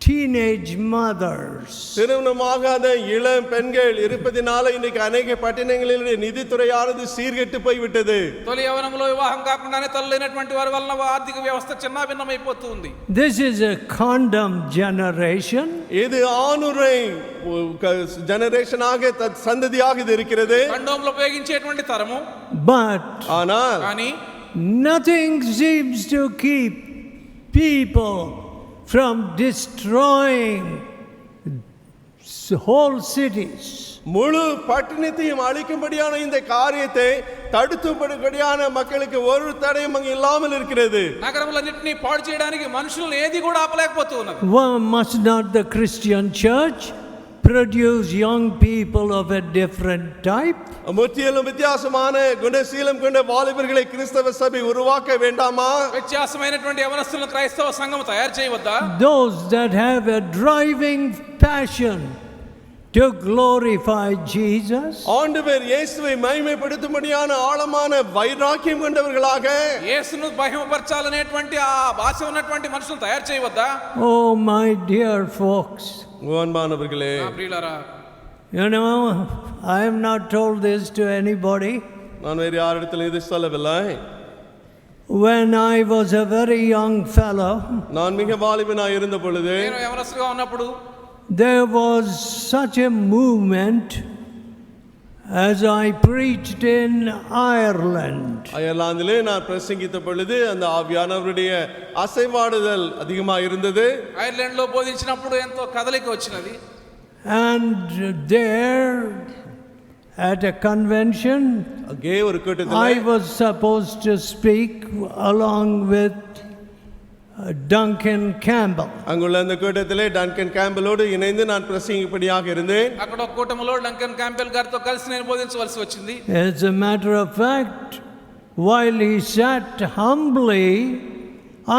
teenage mothers. திருமணமாகாத இளம் பெண்கள் இருப்பதினால இன்னைக்கு அநேக பட்டணங்களில் நிதித்துறையானது சீர்கெட்டு போய்விட்டது. తొలి యవనంలో వివాహం కాకుండానే తల్లులైనటువంటి వారి వలన ఆర్థిక వ్యవస్థ చిన్నాభిన్నమైపోతుంది. This is a condom generation. இது ஆணுரை ஜெனரேஷனாக சந்ததியாக இது இருக்கிறது. కండోంలో ఉపయోగించేటువంటి తరము. But ஆனால் కానీ nothing seems to keep people from destroying whole cities. முழு பட்டணத்தையும் அழிக்கும்படியான இந்த காரியத்தை தடுத்துபடியான மக்களுக்கு ஒரு தடையும் அங்கு இல்லாமல் இருக்கிறது. నగరములన్నిటిని పాడు చేయడానికి మనుషులను ఏది కూడా ఆపలేకపోతూ ఉన్నది. Must not the Christian church produce young people of a different type? முற்றிலும் வித்தியாசமான குணசீலம் கொண்ட வாலிபர்களை கிறிஸ்தவ சபை உருவாக்க வேண்டாமா? వ్యత్యాసమైనటువంటి యవనస్తులను క్రైస్తవ సంఘం తయారు చేయవద్దా? Those that have a driving passion to glorify Jesus, ஆண்டவர் இயேசுவை மகிமைப்படுத்தும்படியான ஆழமான வைராக்கியம் கொண்டவர்களாக, యేసును మహిమపరచాలనేటువంటి ఆ భాష ఉన్నటువంటి మనుషులను తయారు చేయవద్దా? oh my dear folks, அன்பானவர்களே, ప్రియులారా, you know, I have not told this to anybody. நான் வேறு யாரிடத்தில் இதை சொல்லவில்லை. When I was a very young fellow, நான் மிக வாலிபனாய் இருந்த பொழுது నేను యవనస్తుగా ఉన్నప్పుడు there was such a movement as I preached in Ireland. அயர்லாந்திலே நான் பிரசங்கித்த பொழுது அந்த ஆவியானவருடைய அசைவாடுதல் அதிகமாக இருந்தது. ఐర్లాండ్ లో బోధించినప్పుడు ఎంతో కదలిక వచ్చినది. And there at a convention, அங்கே ஒரு I கூட்டத்தில் was supposed to speak along with Duncan Campbell. அங்குள்ள அந்த கூட்டத்திலே டன்கன் கேம்பலோடு இணைந்து நான் பிரசங்கிப்படியாக இருந்தேன். అక్కడ ఒక కూటమిలో డంకన్ క్యాంపెల్ గారితో కలిసి నేను బోధించవలసి వచ్చింది. As a matter of fact, while he sat humbly,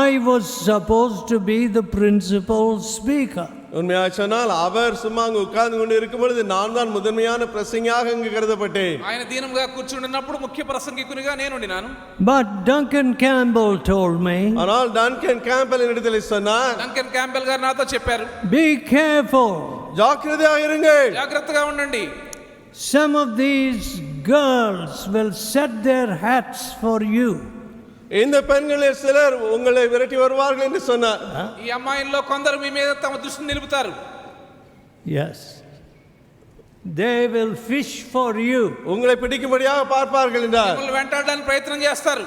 I was supposed to be the principal speaker. உண்மையாக சொன்னால் அவர் சும்மா அங்கு உட்கார்ந்து கொண்டு இருக்கும் பொழுது நான் தான் முதன்மையான பிரசங்கியாக அங்கு கருதப்பட்டேன். ఆయన దీనంగా కూర్చుండినప్పుడు ముఖ్య ప్రసంగికునిగా నేను ఉండినాను. But Duncan Campbell told me, ஆனால் டன்கன் கேம்பல் இடத்தில் சொன்னார், డంకన్ క్యాంపెల్ గారు నాతో చెప్పారు, be careful. ஜாக்கிரதையாக இருங்கள். జాగ్రత్తగా ఉండండి. Some of these girls will set their hats for you. இந்த பெண்களில் சிலர் உங்களை விரட்டி வருவார்கள் என்று சொன்னார். ఈ అమ్మాయిల్లో కొందరు మీ మీద తమ దృష్టిని నిలుపుతారు. Yes. They will fish for you. உங்களை பிடிக்கும்படியாக பார்ப்பார்கள் என்றார். మిమ్మల్ని వెంటాడడానికి ప్రయత్నం చేస్తారు.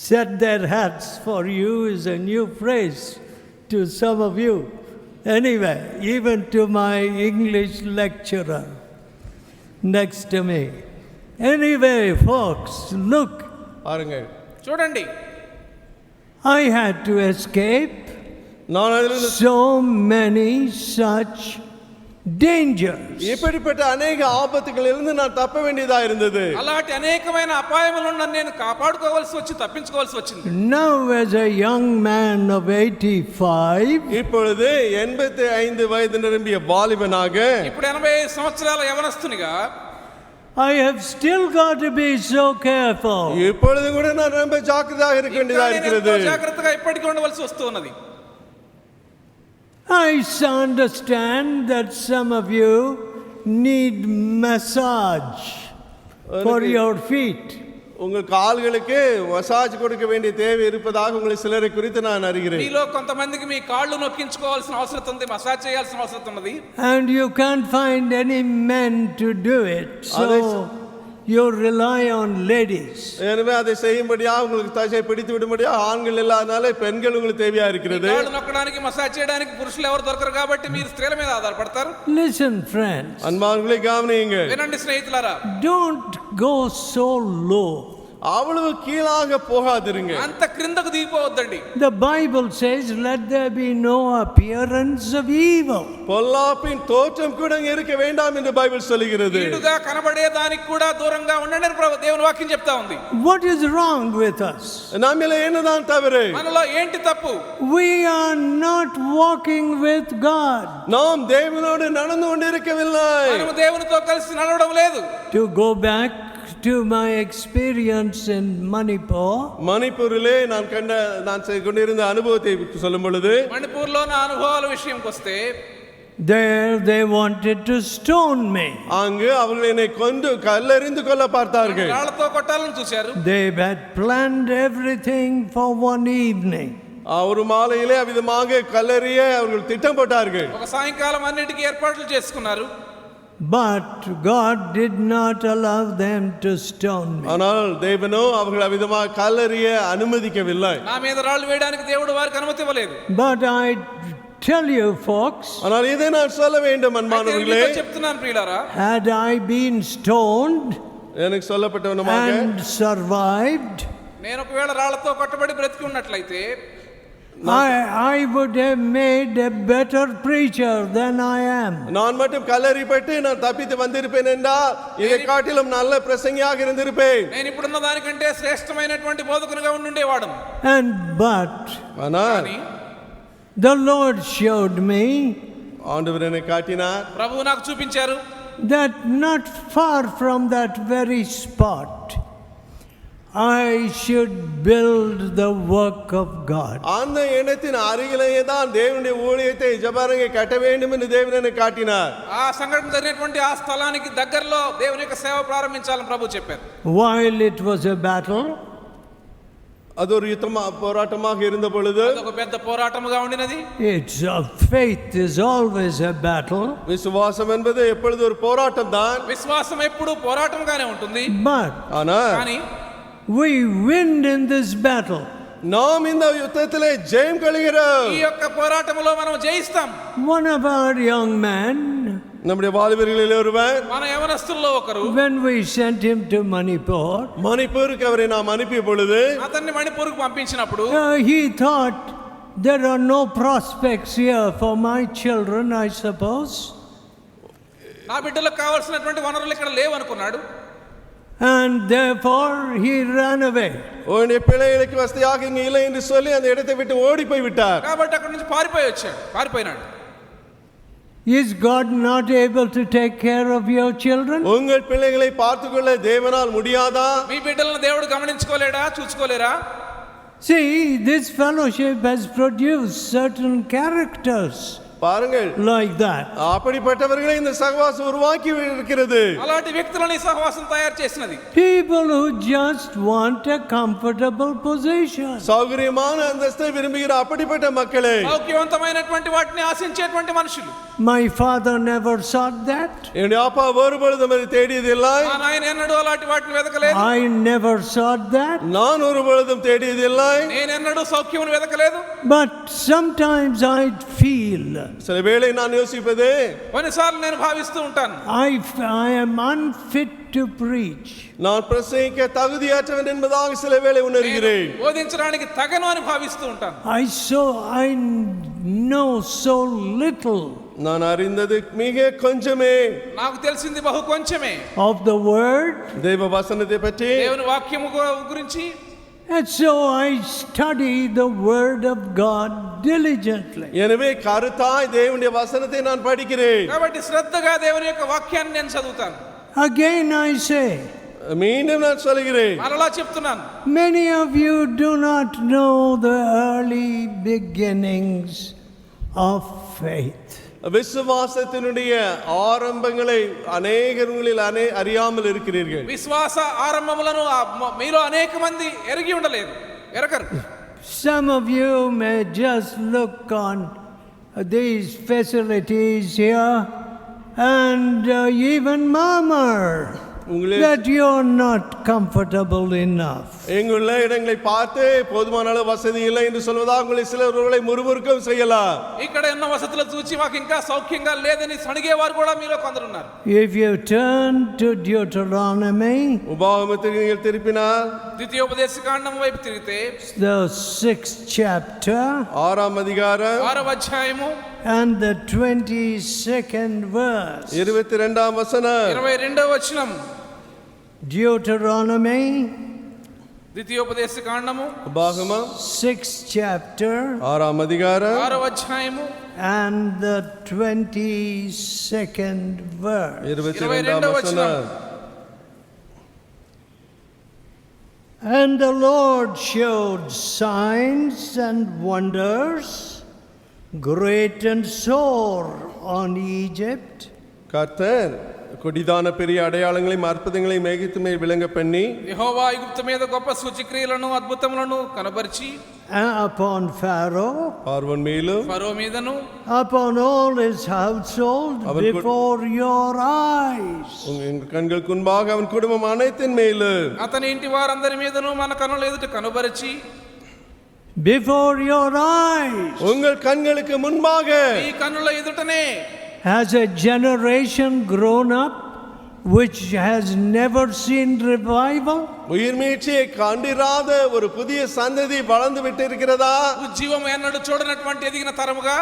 Set their hats for you is a new phrase to some of you. Anyway, even to my English lecturer next to me. Anyway, folks, look, பாருங்கள், చూడండి, I had to escape நான் அதிலிருந்து so many such dangers. இப்படிப்பட்ட அநேக ஆபத்துகளிலிருந்து நான் தப்ப வேண்டியதா இருந்தது. అలాంటి అనేకమైన అపాయముల నుండి నేను కాపాడుకోవాల్సి వచ్చి తప్పించుకోవాల్సి వచ్చింది. Now as a young man of 85, இப்பொழுது 85 வயது நிரம்பிய வாலிபனாக ఇప్పుడు 85 సంవత్సరాల యవనస్తునిగా I have still got to be so careful. இப்பொழுது கூட நான் ரொம்ப ஜாக்கிரதையாக இருக்க வேண்டியதா இருக்கிறது. జాగ్రత్తగా ఇప్పటికీ ఉండవలసి వస్తున్నది. I understand that some of you need massage for your feet. உங்கள் கால்களுக்கு மசாஜ் கொடுக்க வேண்டிய தேவை இருப்பதாக உங்களை சிலரை குறித்து நான் அறிகிறேன். మీలో కొంతమందికి మీ కాళ్ళు నొక్కించుకోవాల్సిన అవసరం ఉంది, మసాజ్ చేయాల్సిన అవసరం ఉన్నది. And you can't find any men to do it. So you rely on ladies. எனவே அதை செய்யும்படியா உங்களுக்கு தசை பிடித்து விடும்படியா ஆண்கள் இல்லாதனால பெண்கள் உங்களுக்கு தேவையா இருக்கிறது. కాళ్ళు నొక్కడానికి మసాజ్ చేయడానికి పురుషులు ఎవరు దొరకరు కాబట్టి మీరు స్త్రీల మీద ఆధారపడతారు. Listen, friends. அன்பானவர்களே கவனியுங்கள். వినండి స్నేహితులారా, Don't go so low. அவ்வளவு கீழாக போகாதிருங்க. అంత క్రిందకు దిగిపోవద్దండి. The Bible says, let there be no appearance of evil. பொல்லாப்பின் தோற்றம் கூட இருக்க வேண்டாம் என்று பைபிள் சொல்கிறது. కీడుగా కనబడే దానికి కూడా దూరంగా ఉండండి అని దేవుని వాక్యం చెప్తా ఉంది. What is wrong with us? நம்மில என்னதான் தவறு? మనలో ఏంటి తప్పు? We are not walking with God. நாம் தேவனோடு நடந்து கொண்டிருக்கவில்லை. మనము దేవునితో కలిసి నడవడం లేదు. To go back to my experience in Manipur, மணிப்பூரிலே நான் கொண்டிருந்த அனுபவத்தை சொல்லும் பொழுது, మణిపూర్లో నా అనుభవాల విషయంకి వస్తే, there they wanted to stone me. அங்கு அவர்கள் என்னை கொண்டு கல்லெறிந்து கொள்ள பார்த்தார்கள். రాళ్లతో కొట్టాలని చూశారు. They had planned everything for one evening. ஒரு மாலையிலே அவ்விதமாக கல்லெறிய அவர்கள் திட்டம் போட்டார்கள். ఒక సాయంకాలం అన్నిటికీ ఏర్పాట్లు చేసుకున్నారు. But God did not allow them to stone me. ஆனால் தேவனோ அவர்கள் அவ்விதமாக கல்லெறிய அனுமதிக்கவில்லை. నా మీద రాళ్ళు వేయడానికి దేవుడు వారికి అనుమతి ఇవ్వలేదు. But I tell you folks, ஆனால் இதை நான் சொல்ல வேண்டும் அன்பானவர்களே, చెప్తున్నాను ప్రియులారా, had I been stoned எனக்கு சொல்லப்பட்டவனமாக and survived, నేను ఒకవేళ రాళ్లతో కొట్టబడి బ్రతికి ఉన్నట్లయితే I would have made a better preacher than I am. நான் மட்டும் கல்லெறிப்பட்டு நான் தப்பித்து வந்திருப்பேன் என்றால் இதை காட்டிலும் நல்ல பிரசங்கியாக இருந்திருப்பேன். నేను ఇప్పుడున్న దానికంటే శ్రేష్టమైనటువంటి బోధకునిగా ఉండుండేవాడు. And but ஆனால் the Lord showed me, ஆண்டவர் என்னை காட்டினார், ప్రభువు నాకు చూపించారు, that not far from that very spot I should build the work of God. அந்த எண்ணத்தின் அருகிலேயே தான் தேவனுடைய ஊழியத்தை ஜெபரங்கை கட்ட வேண்டும் என்று தேவன் என்னை காட்டினார். ఆ సంఘటన జరిగినటువంటి ఆ స్థలానికి దగ్గరలో దేవుని యొక్క సేవ ప్రారంభించాలని ప్రభువు చెప్పారు. While it was a battle, அது ஒரு போராட்டமாக இருந்த பொழுது, ఒక పెద్ద పోరాటముగా ఉండినది. it's faith is always a battle. விசுவாசம் என்பது எப்பொழுது ஒரு போராட்டம் தான். విశ్వాసం ఎప్పుడు పోరాటంగానే ఉంటుంది. But కానీ we win in this battle. நாம் இந்த யுத்தத்திலே ஜெயம் கொள்கிறோம். ఈ యొక్క పోరాటములో మనం జయిస్తాం. One of our young men, நம்முடைய வாலிபர்களில் ஒருவர், మన యవనస్తుల్లో ఒకరు, when we sent him to Manipur, மணிப்பூருக்கு அவரை நாம் அனுப்பிய பொழுது, అతన్ని మణిపూర్కు పంపించినప్పుడు he thought there are no prospects here for my children, I suppose. నా బిడ్డలకు కావాల్సినటువంటి వనరులు ఇక్కడ లేవనుకున్నాడు. And therefore he ran away. உன்னுடைய பிள்ளைகளுக்கு வசதியாக இங்க இல்லை என்று சொல்லி அந்த இடத்தை விட்டு ஓடி போய் விட்டார். కాబట్టి అక్కడ నుంచి పారిపోయినాడు. Is God not able to take care of your children? உங்கள் பிள்ளைகளை பார்த்துக்கொள்ள தேவனால் முடியாதா? మీ బిడ్డలను దేవుడు గమనించుకోలేడా, చూసుకోలేరా? See, this fellowship has produced certain characters பாருங்கள், like that. அப்படிப்பட்டவர்களை இந்த சகவாசம் உருவாக்கி இருக்கிறது. అలాంటి వ్యక్తులని సహవాసం తయారు చేసినది. People who just want a comfortable position. சௌகரியமான அந்தஸ்தை விரும்புகிற அப்படிப்பட்ட மக்களே, సౌఖ్యవంతమైనటువంటి వాటిని ఆశించేటువంటి మనుషులు. My father never sought that. என்னுடைய அப்பா ஒருபொழுதும் அதை தேடியதில்லை. మా నాయన ఎన్నడూ అలాంటి వాటిని వెతకలేదు. I never sought that. நான் ஒருபொழுதும் தேடியதில்லை. నేను ఎన్నడూ సౌఖ్యమును వెతకలేదు. But sometimes I feel, சில வேளை நான் யோசிப்பது, కొన్నిసార్లు నేను భావిస్తూ ఉంటాను, I am unfit to preach. நான் பிரசங்கிக்க தகுதியற்றவன் என்பதாக சில வேளை உணர்கிறேன். బోధించడానికి తగను అని భావిస్తూ ఉంటాను. I know so little நான் அறிந்தது மிக கொஞ்சமே, నాకు తెలిసింది బహు కొంచెమే of the word, தேவ வசனத்தை பற்றி. దేవుని వాక్యము గురించి. and so I study the word of God diligently. எனவே கருத்தாய் தேவனுடைய வசனத்தை நான் படிக்கிறேன். కాబట్టి శ్రద్ధగా దేవుని యొక్క వాక్యాన్ని నేను చదువుతాను. Again I say, மீண்டும் நான் சொல்கிறேன், మరలా చెప్తున్నాను, many of you do not know the early beginnings of faith. விசுவாசத்தினுடைய ஆரம்பங்களை அநேகங்களில் அறியாமல் இருக்கிறீர்கள். విశ్వాస ఆరంభములను మీలో అనేక మంది ఎరగరు. Some of you may just look on these facilities here and even murmur. உங்களே that you are not comfortable enough. எங்குள்ள இடங்களை பார்த்து போதுமான அளவு வசதி இல்லை என்று சொல்வதா உங்களை சிலர்களை முறுமுறுக்கவும் செய்யலாம். ఇక్కడ ఉన్న వసతులు చూసి మాకు ఇంకా సౌఖ్యంగా లేదని సణిగేవారు కూడా మీలో కొందరు ఉన్నారు. If you turn to Deuteronomy, உபாகமத்துக்கு நீங்கள் திருப்பினால் ద్వితీయోపదేశకాండం వైపు తిరిగితే the 6th chapter 6ஆம் அதிகாரம் 6వ అధ్యాయము and the 22nd verse. 22ஆம் வசனம் 22వ వచనం. Deuteronomy, ద్వితీయోపదేశకాండము உபாகமம் 6th chapter 6ஆம் அதிகாரம் 6వ అధ్యాయము and the 22nd verse. 22ஆம் வசனம். And the Lord showed signs and wonders, great and sore, on Egypt, கர்த்தர் கொடிதான பெரிய அடையாளங்களையும் அற்புதங்களையும் எகிப்து மேல் விளங்க பண்ணி యెహోవా ఐగుప్తు మీద గొప్ప సూచక్రియలను అద్భుతములను కనబరిచి upon Pharaoh, பார்வோன் மேலும் ఫరో మీదను upon all his household, before your eyes. உங்கள் கண்களுக்கு முன்பாக அவன் குடும்பம் அனைத்தின் மேலும் అతని ఇంటి వారందరి మీదను మన కన్నుల ఎదుట కనబరిచి Before your eyes. உங்கள் கண்களுக்கு முன்பாக ఈ కన్నుల ఎదుటనే Has a generation grown up which has never seen revival? உயிர் மீட்சியை கண்டிராத ஒரு புதிய சந்ததி வளர்ந்து விட்டு இருக்கிறதா? ఉజ్జీవం ఎన్నడూ చూడనటువంటి ఎదిగిన తరముగా.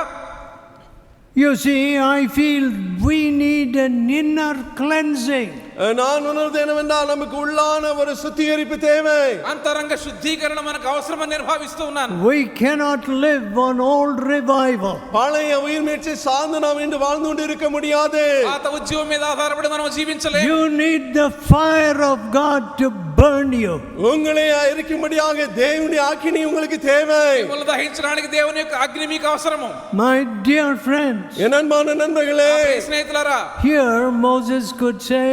You see, I feel we need an inner cleansing. நான் உணர்வது என்னவென்றால் நமக்கு உள்ளான ஒரு சுத்திகரிப்பு தேவை. అంతరంగ శుద్ధీకరణ మనకు అవసరమని నేను భావిస్తూ ఉన్నాను. We cannot live on old revival. பழைய உயிர் மீட்சி சார்ந்து நாம் இன்று வாழ்ந்து கொண்டு இருக்க முடியாது. పాత ఉజ్జీవం మీద ఆధారపడి మనం జీవించలేము. You need the fire of God to burn you. உங்களை எரிக்கும்படியாக தேவனுடைய அக்கினி உங்களுக்கு தேவை. మిమ్మల్ని దహించడానికి దేవుని యొక్క అగ్ని మీకు అవసరము. My dear friends, என் அன்பான நண்பர்களே, స్నేహితులారా, here Moses could say,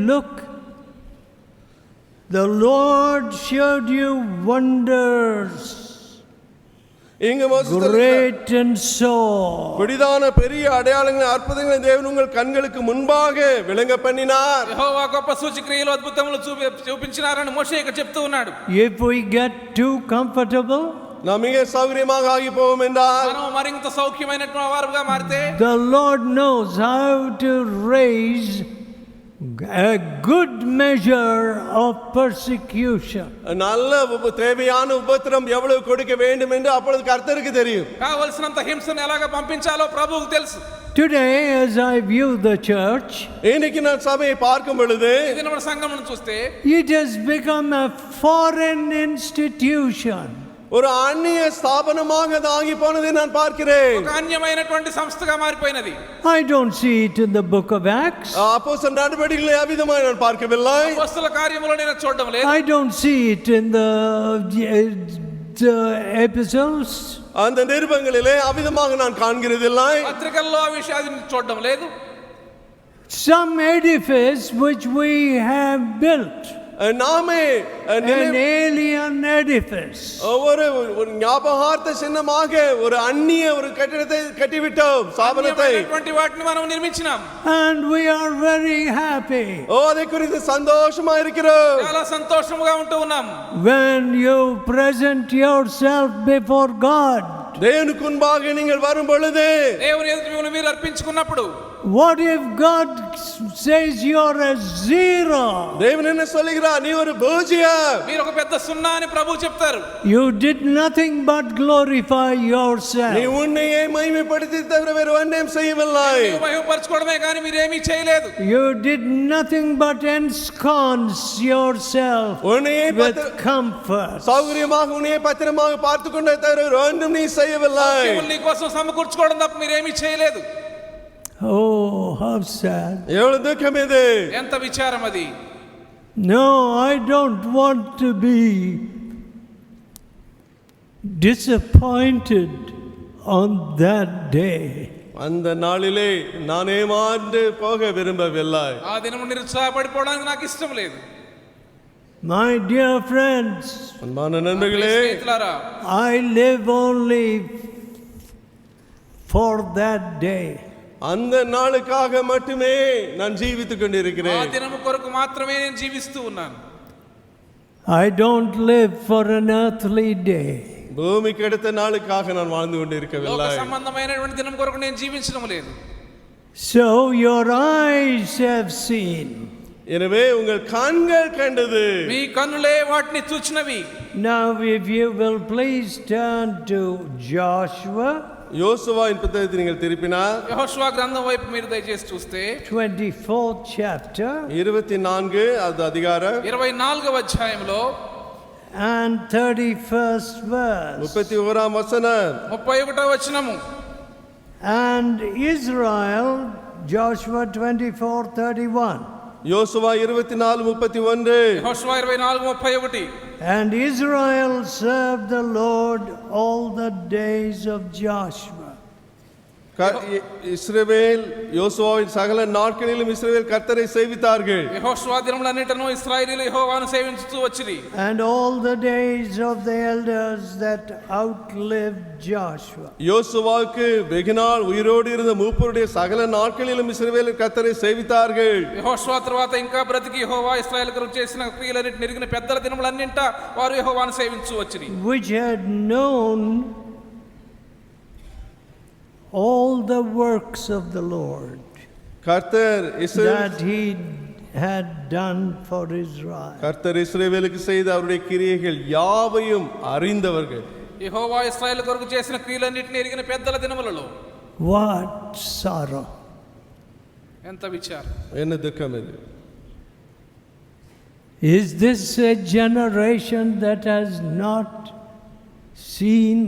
look, the Lord showed you wonders, இங்க மோசேஸ் great and sore. கொடிதான பெரிய அடையாளங்களை அற்புதங்களை தேவன் உங்கள் கண்களுக்கு முன்பாக விளங்க பண்ணினார். యెహోవా గొప్ప సూచక్రియలు అద్భుతములు చూపించినారని మోషే ఇక్కడ చెప్తూ ఉన్నాడు. If we get too comfortable, நாம் மிக சௌகரியமாக ஆகி போவோம் என்றால் మనం మరింత సౌఖ్యమైనటువంటి వారుగా మారితే the Lord knows how to raise a good measure of persecution. நல்ல தேவையான உபத்திரம் எவ்வளவு கொடுக்க வேண்டும் என்று அப்பொழுது கர்த்தருக்கு தெரியும். కావలసినంత హింసను ఎలాగ పంపించాలో ప్రభువుకు తెలుసు. Today, as I view the church, இன்னைக்கு நான் சபையை பார்க்கும் பொழுது ఇది మన సంఘమును చూస్తే it has become a foreign institution. ஒரு அந்நிய ஸ்தாபனமாக அது ஆகி போனதை நான் பார்க்கிறேன். ఒక అన్యమైనటువంటి సంస్థగా మారిపోయినది. I don't see it in the book of Acts. அப்போஸ்தலர் நடவடிக்கைகளை அவ்விதமாய் நான் பார்க்கவில்லை. అపొస్తలుల కార్యములో నేను చూడడం లేదు. I don't see it in the epistles. அந்த நிருபங்களிலே அவ்விதமாக நான் காண்கிறதில்லை. పత్రికల్లో ఆ విషయాన్ని చూడడం లేదు. Some edifice which we have built, நாமே an alien edifice, ஒரு ஞாபகார்த்த சின்னமாக ஒரு அந்நிய ஒரு கட்டிடத்தை கட்டிவிட்டோம், ஸ்தாபனத்தை. అన్యమైనటువంటి వాటిని మనం నిర్మించినాం. and we are very happy அதை குறித்து சந்தோஷமா இருக்கிறோம். చాలా సంతోషముగా ఉంటూ ఉన్నాం. when you present yourself before God. தேவனுக்கு முன்பாக நீங்கள் வரும் பொழுது దేవుని ఎదుట మిమ్మల్ని మీరు అర్పించుకున్నప్పుడు What if God says you're a zero? தேவன் என்ன சொல்லுகிறார்? நீ ஒரு பூஜ்யம். మీరు ఒక పెద్ద సున్నా అని ప్రభువు చెప్తారు. You did nothing but glorify yourself. நீ உன்னையே மகிமைப்படுத்தி தவிர வேறு ஒன்றையும் செய்யவில்லை. మీరు మహిమపరచుకోవడమే కానీ మీరేమీ చేయలేదు. You did nothing but ensconce yourself உன்னையே with comfort. சௌகரியமாக உன்னையே பத்திரமாக பார்த்துக் கொண்டே தவிர வேறு ஒன்றும் நீ செய்யவில்லை. దేవుని నీ కోసం సమకూర్చుకోవడం తప్ప మీరేమీ చేయలేదు. Oh, how sad. எவ்வளவு துக்கம் இது. ఎంత విచారం అది. No, I don't want to be disappointed on that day. அந்த நாளிலே நான் ஏமாந்து போக விரும்பவில்லை. ఆ దినము నిరుత్సాహపడిపోవడానికి నాకు ఇష్టం లేదు. My dear friends, அன்பான நண்பர்களே, స్నేహితులారా, I live only for that day. அந்த நாளுக்காக மட்டுமே நான் ஜீவித்துக் ఆ கொண்டிருக்கிறேன். దినము కొరకు మాత్రమే నేను జీవిస్తూ ఉన్నాను. I don't live for an earthly day. பூமிக்கு அடுத்த நாளுக்காக நான் வாழ்ந்து లోక கொண்டிருக்கவில்லை. సంబంధమైనటువంటి దినం కొరకు నేను జీవించడం లేదు. So your eyes have seen. எனவே உங்கள் கண்கள் கண்டது. మీ కన్నులే వాటిని చూచినవి. Now if you will please turn to Joshua யோசுவாவின் புத்தகத்தை நீங்கள் திருப்பினால் యెహోషువ గ్రంథం వైపు మీరు దయచేసి చూస్తే 24th chapter 24 அது அதிகாரம் 24వ అధ్యాయంలో and 31st verse. 31ஆம் வசனம். 31వ వచనము. And Israel, Joshua 24:31. யோசுவா 24:31. యెహోషువ 24:31. And Israel served the Lord all the days of Joshua. இஸ்ரவேல் யோசுவாவின் சகல நாட்களிலும் இஸ்ரவேல் கர்த்தரை சேவித்தார்கள். యెహోషువ దినములన్నిటను ఇశ్రాయేలీయులు యెహోవాను సేవించుతూ వచ్చిరి. And all the days of the elders that outlived Joshua. யோசுவாவுக்கு வெகுநாள் உயிரோடு இருந்த மூப்பருடைய சகல நாட்களிலும் இஸ்ரவேல் கர்த்தரை சேவித்தார்கள். యెహోషువ తర్వాత ఇంకా బ్రతికి యెహోవా ఇశ్రాయేలు కొరకు చేసిన క్రియలన్నిటిని ఎరిగిన పెద్దల దినములన్నింట వారు యెహోవాను సేవించు వచ్చిరి. Which had known all the works of the Lord கர்த்தர் that he had done for Israel. கர்த்தர் இஸ்ரவேலுக்கு செய்த அவருடைய கிரியைகள் யாவையும் அறிந்தவர்கள். యెహోవా ఇశ్రాయేలు కొరకు చేసిన క్రియలన్నిటిని ఎరిగిన పెద్దల దినములలో What sorrow! ఎంత విచారం, என்ன துக்கம் இது? Is this a generation that has not seen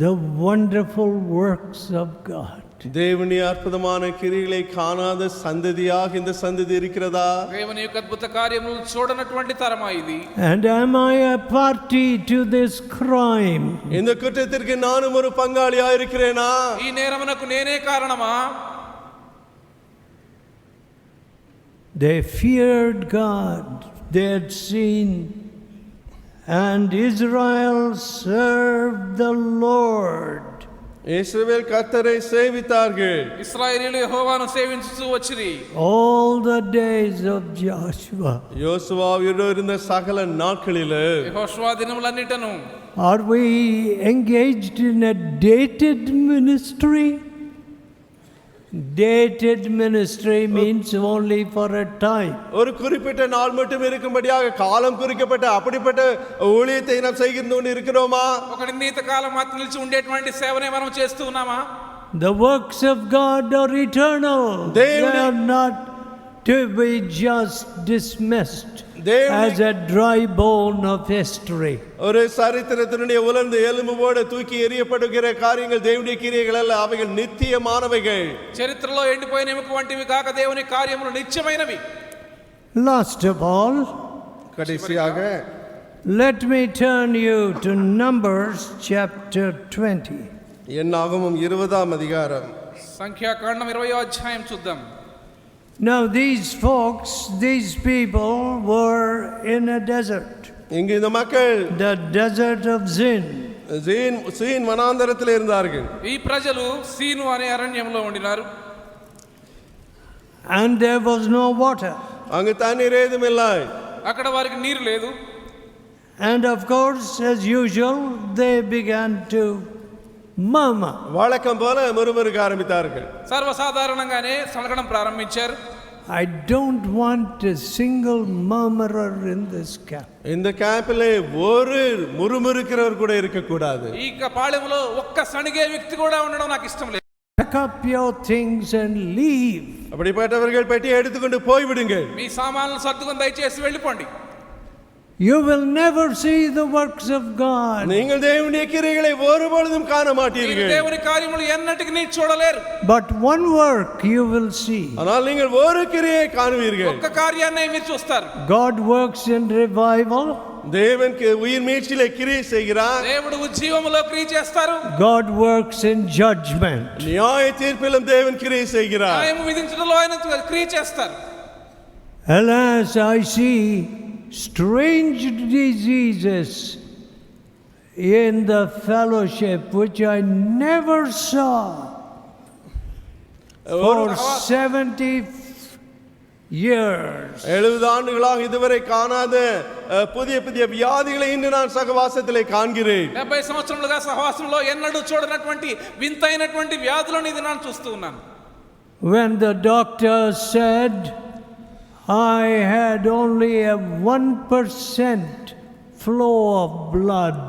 the wonderful works of God? தேவனுடைய அற்புதமான கிரியைகளை காணாத சந்ததியாக இந்த சந்ததி இருக்கிறதா? దేవుని యొక్క అద్భుత కార్యములను చూడనటువంటి తరమా ఇది? And am I a party to this crime? இந்த குற்றத்திற்கு நானும் ஒரு பங்காளியா இருக்கிறேனா? ఈ నేరమునకు నేనే కారణమా? They feared God. They had seen, and Israel served the Lord. இஸ்ரவேல் கர்த்தரை சேவித்தார்கள். ఇశ్రాయేలీయులు యెహోవాను సేవించుతూ వచ్చిరి. All the days of Joshua. யோசுவாவோடு இருந்த சகல நாட்களிலே యెహోషువ దినములన్నిటను Are we engaged in a dated ministry? Dated ministry means only for a time. ஒரு குறிப்பிட்ட நாள் மட்டும் இருக்கும்படியாக காலம் குறிக்கப்பட்ட அப்படிப்பட்ட ஊழியத்தை நாம் செய்து கொண்டு இருக்கிறோமா? ఒక నిర్ణీత కాలం మాత్రం నిలిచి ఉండేటువంటి సేవనే మనం చేస్తూ ఉన్నామా? The works of God are eternal. They are not to be just dismissed as a dry bone of history. ஒரு சரித்திரத்தினுடைய உலர்ந்த எலும்போடு தூக்கி எறியப்படுகிற காரியங்கள் தேவனுடைய கிரியைகள் அல்ல, அவைகள் நித்தியமானவைகள். చరిత్రలో ఎండిపోయిన ఎముక వంటివి కాక దేవుని కార్యములు నిత్యమైనవి. Last of all, கடைசியாக let me turn you to Numbers chapter 20. என்னாகமம் 20ஆம் அதிகாரம். సంఖ్యాకాండం 20వ అధ్యాయం చూద్దాం. Now these folks, these people were in a desert. இங்கு இந்த மக்கள் The desert of Zin. Zin வனாந்தரத்தில் இருந்தார்கள். ఈ ప్రజలు సీను అనే అరణ్యంలో ఉండినారు. And there was no water. அங்கு தண்ணீர் ஏதும் இல்லை. అక్కడ వారికి నీరు లేదు. And of course, as usual, they began to murmur. வழக்கம் போல முறுமுறுக்க ஆரம்பித்தார்கள். సర్వసాధారణంగానే సనగడం ప్రారంభించారు. I don't want a single murmurer in this camp. இந்த கேம்பிலே ஒரு முறுமுறுக்கிறவர் கூட இருக்க கூடாது. ఈ పాళెంలో ఒక్క సణిగే వ్యక్తి కూడా ఉండడం నాకు ఇష్టం లేదు. Pack up your things and leave. அப்படிப்பட்டவர்கள் பெட்டியை எடுத்துக்கொண்டு போய்விடுங்கள். మీ సామాన్లు సర్దుకొని దయచేసి వెళ్ళిపోండి. You will never see the works of God. நீங்கள் தேவனுடைய கிரியைகளை ஒருபொழுதும் காண மாட்டீர்கள். దేవుని కార్యములు ఎన్నటికి నీ చూడలేరు. But one work you will see. ஆனால் நீங்கள் ஒரு கிரியை காணுவீர்கள். ఒక్క కార్యాన్ని మీరు చూస్తారు. God works in revival. தேவன் உயிர் மீட்சிலே கிரியை செய்கிறார். దేవుడు ఉజ్జీవములో క్రియ చేస్తారు. God works in judgment. நியாய தீர்ப்பிலும் தேவன் கிரியை செய்கிறார். న్యాయం విధించడంలో ఆయన క్రియ చేస్తారు. Alas, I see strange diseases in the fellowship which I never saw for 70 years. 70 ஆண்டுகளாக இதுவரை காணாத புதிய புதிய வியாதிகளை இன்று நான் சகவாசத்திலே காண்கிறேன். 70 సంవత్సరములుగా సహవాసంలో ఎన్నడూ చూడనటువంటి వింతైనటువంటి వ్యాధులను ఇది నేను చూస్తూ ఉన్నాను. When the doctor said I had only a 1% flow of blood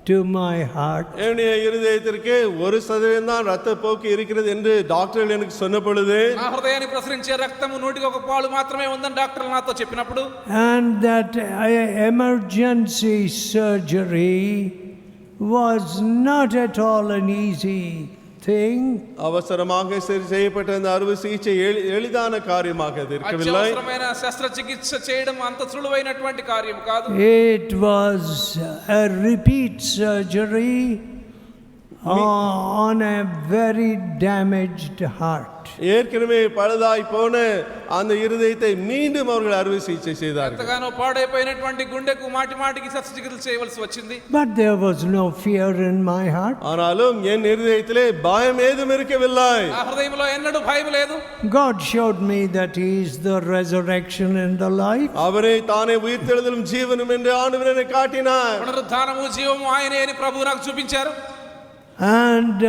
to my heart, என்னுடைய இருதயத்திற்கு 1% தான் இரத்த போக்கு இருக்கிறது என்று டாக்டர்கள் எனக்கு சொன்ன பொழுது, నా హృదయానికి ప్రసరించే రక్తము 1 మాత్రమే ఉందని డాక్టర్లు నాతో చెప్పినప్పుడు, and that emergency surgery was not at all an easy thing. அவசரமாக செய்யப்பட்ட அந்த அறுவை சிகிச்சை எளிதான காரியமாக அது இருக்கவில்லை. అత్యవసరమైన శస్త్రచికిత్స చేయడం అంత సులువైనటువంటి కార్యం కాదు. It was a repeat surgery on a very damaged heart. ஏற்கனவே பழுதாய் போன அந்த இருதயத்தை மீண்டும் அவர்கள் அறுவை சிகிச்சை செய்தார்கள். ఎంతగానో పాడైపోయినటువంటి గుండెకు మాటి మాటికి శస్త్రచికిత్స చేయవలసి వచ్చింది. But there was no fear in my heart. ஆனாலும் என் இருதயத்திலே பயம் ஏதும் இருக்கவில்லை. నా హృదయంలో ఎన్నడూ భయం లేదు. God showed me that He is the resurrection and the life. அவரே தானே உயிர்த்தெழுதலும் ஜீவனும் என்று ஆண்டவர் என்னை காட்டினார். పునరుద్ధానము జీవము ఆయనే అని ప్రభువు నాకు చూపించారు. And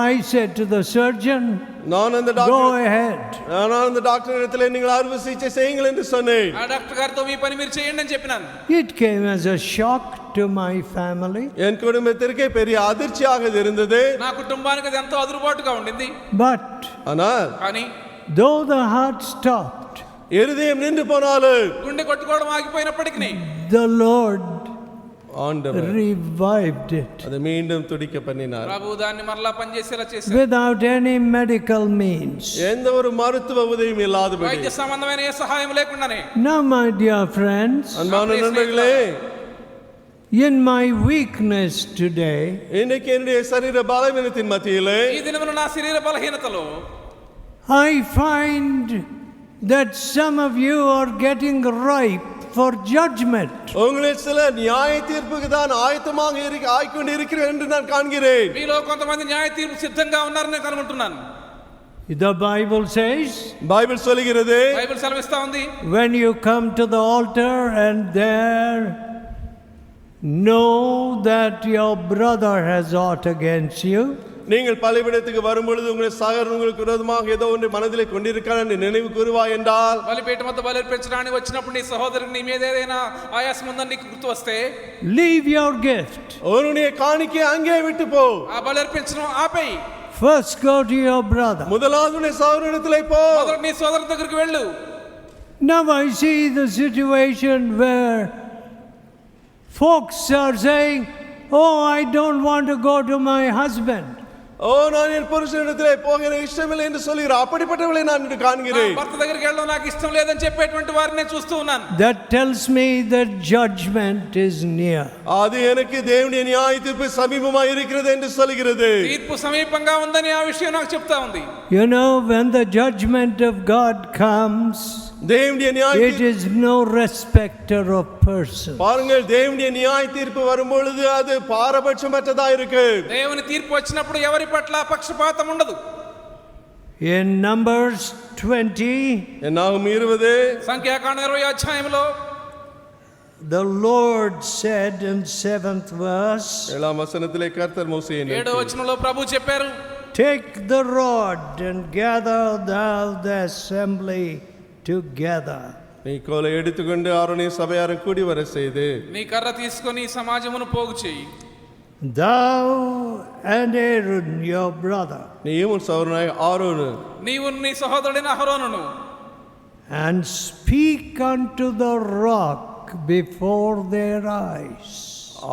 I said to the surgeon, நான் அந்த go டாக்டர் ahead. நான் அந்த டாக்டர் இடத்திலே நீங்கள் அறுவை சிகிச்சை செய்யுங்கள் என்று சொன்னேன். ఆ డాక్టర్ గారితో మీ పని మీరు చేయండి అని చెప్పినాను. It came as a shock to my family. என் குடும்பத்திற்கே பெரிய அதிர்ச்சியாக இது இருந்தது. నా కుటుంబానికి అది ఎంతో అదురుబాటుగా ఉండింది. But ஆனால் కానీ though the heart stopped, இருதயம் நின்று போனாலும் గుండె కొట్టుకోవడం ఆగిపోయినప్పటికీ the Lord ஆண்டவர் revived it அதை மீண்டும் துடிக்க பண்ணினார். ప్రభువు దాన్ని మరలా పనిచేసేలా చేశారు. without any medical means. எந்த ஒரு மருத்துவ உதவியும் இல்லாதபடி. వైద్య సంబంధమైన ఏ సహాయం లేకుండానే. Now, my dear friends, அன்பான நண்பர்களே, in my weakness today, இன்னைக்கு என்னுடைய சரீர பலவீனத்தின் மத்தியிலே ఈ దినమున నా శరీర బలహీనతలో I find that some of you are getting ripe for judgment. உங்களில் சிலர் நியாய தீர்ப்புக்கு தான் ஆயத்தமாக ஆய்க்கொண்டு இருக்கிறேன் என்று நான் காண்கிறேன். మీలో కొంతమంది న్యాయ తీర్పు సిద్ధంగా ఉన్నారని నేను కనుగొంటున్నాను. The Bible says, பைபிள் சொல்கிறது, బైబిల్ సెలవిస్తా ఉంది, when you come to the altar and there know that your brother has aught against you, நீங்கள் பலிபீடத்துக்கு வரும்பொழுது உங்கள் சகோதரன் உங்களுக்கு விரோதமாக ஏதோ ஒன்று மனதிலே கொண்டிருக்கிறார் என்று நினைவு கூறுவாய் என்றால், బలిపీఠం వద్ద బలిర్పించడానికి వచ్చినప్పుడు నీ సహోదరునికి నీ మీద ఏదైనా ఆయాసం ఉందని నీకు గుర్తు వస్తే, leave your gift. அவருடைய காணிக்கை அங்கே விட்டு போ. ఆ బలిర్పించడం ఆపేయి. First go to your brother. முதலாவது உன்னுடைய சகோதரனிடத்திலே போ. మొదట నీ సోదరుని దగ్గరికి వెళ్ళు. Now I see the situation where folks are saying, oh, I don't want to go to my husband. ஓ, நான் என் புருஷனிடத்திலே போக எனக்கு இஷ்டமில்லை என்று சொல்கிறார். அப்படிப்பட்டவளை நான் இன்று காண்கிறேன். భర్త దగ్గరికి వెళ్ళడం నాకు ఇష్టం లేదని చెప్పేటువంటి వారిని నేను చూస్తూ ఉన్నాను. That tells me that judgment is near. அது எனக்கு தேவனுடைய நியாய தீர்ப்பு சமீபமாக இருக்கிறது என்று சொல்கிறது. తీర్పు సమీపంగా ఉందని ఆ విషయం నాకు చెప్తా ఉంది. You know, when the judgment of God comes, தேவனுடைய நியாய it is no respecter of persons. பாருங்கள், தேவனுடைய நியாய தீர்ப்பு வரும்பொழுது அது பாரபட்சமற்றதா இருக்கு. దేవుని తీర్పు వచ్చినప్పుడు ఎవరి పట్ల పక్షపాతం ఉండదు. In Numbers 20, என்னாகும் 20 సంఖ్యాకాండం 20 అధ్యాయంలో the Lord said in 7th verse, 7ஆம் வசனத்திலே கர்த்தர் மோசேயை 7వ వచనంలో ప్రభు చెప్పారు, take the rod and gather thou the assembly together. நீ கோலை எடுத்துக்கொண்டு ஆரோனின் சபையாரை கூடி வர செய்து, నీ కర్ర తీసుకొని సమాజమును పోగు చేయి. Thou and Aaron your brother, நீயும் உன் சகோதரனாகிய ஆரோனு, నీవు నీ సహోదరుడైన అహరోనును, and speak unto the rock before their eyes.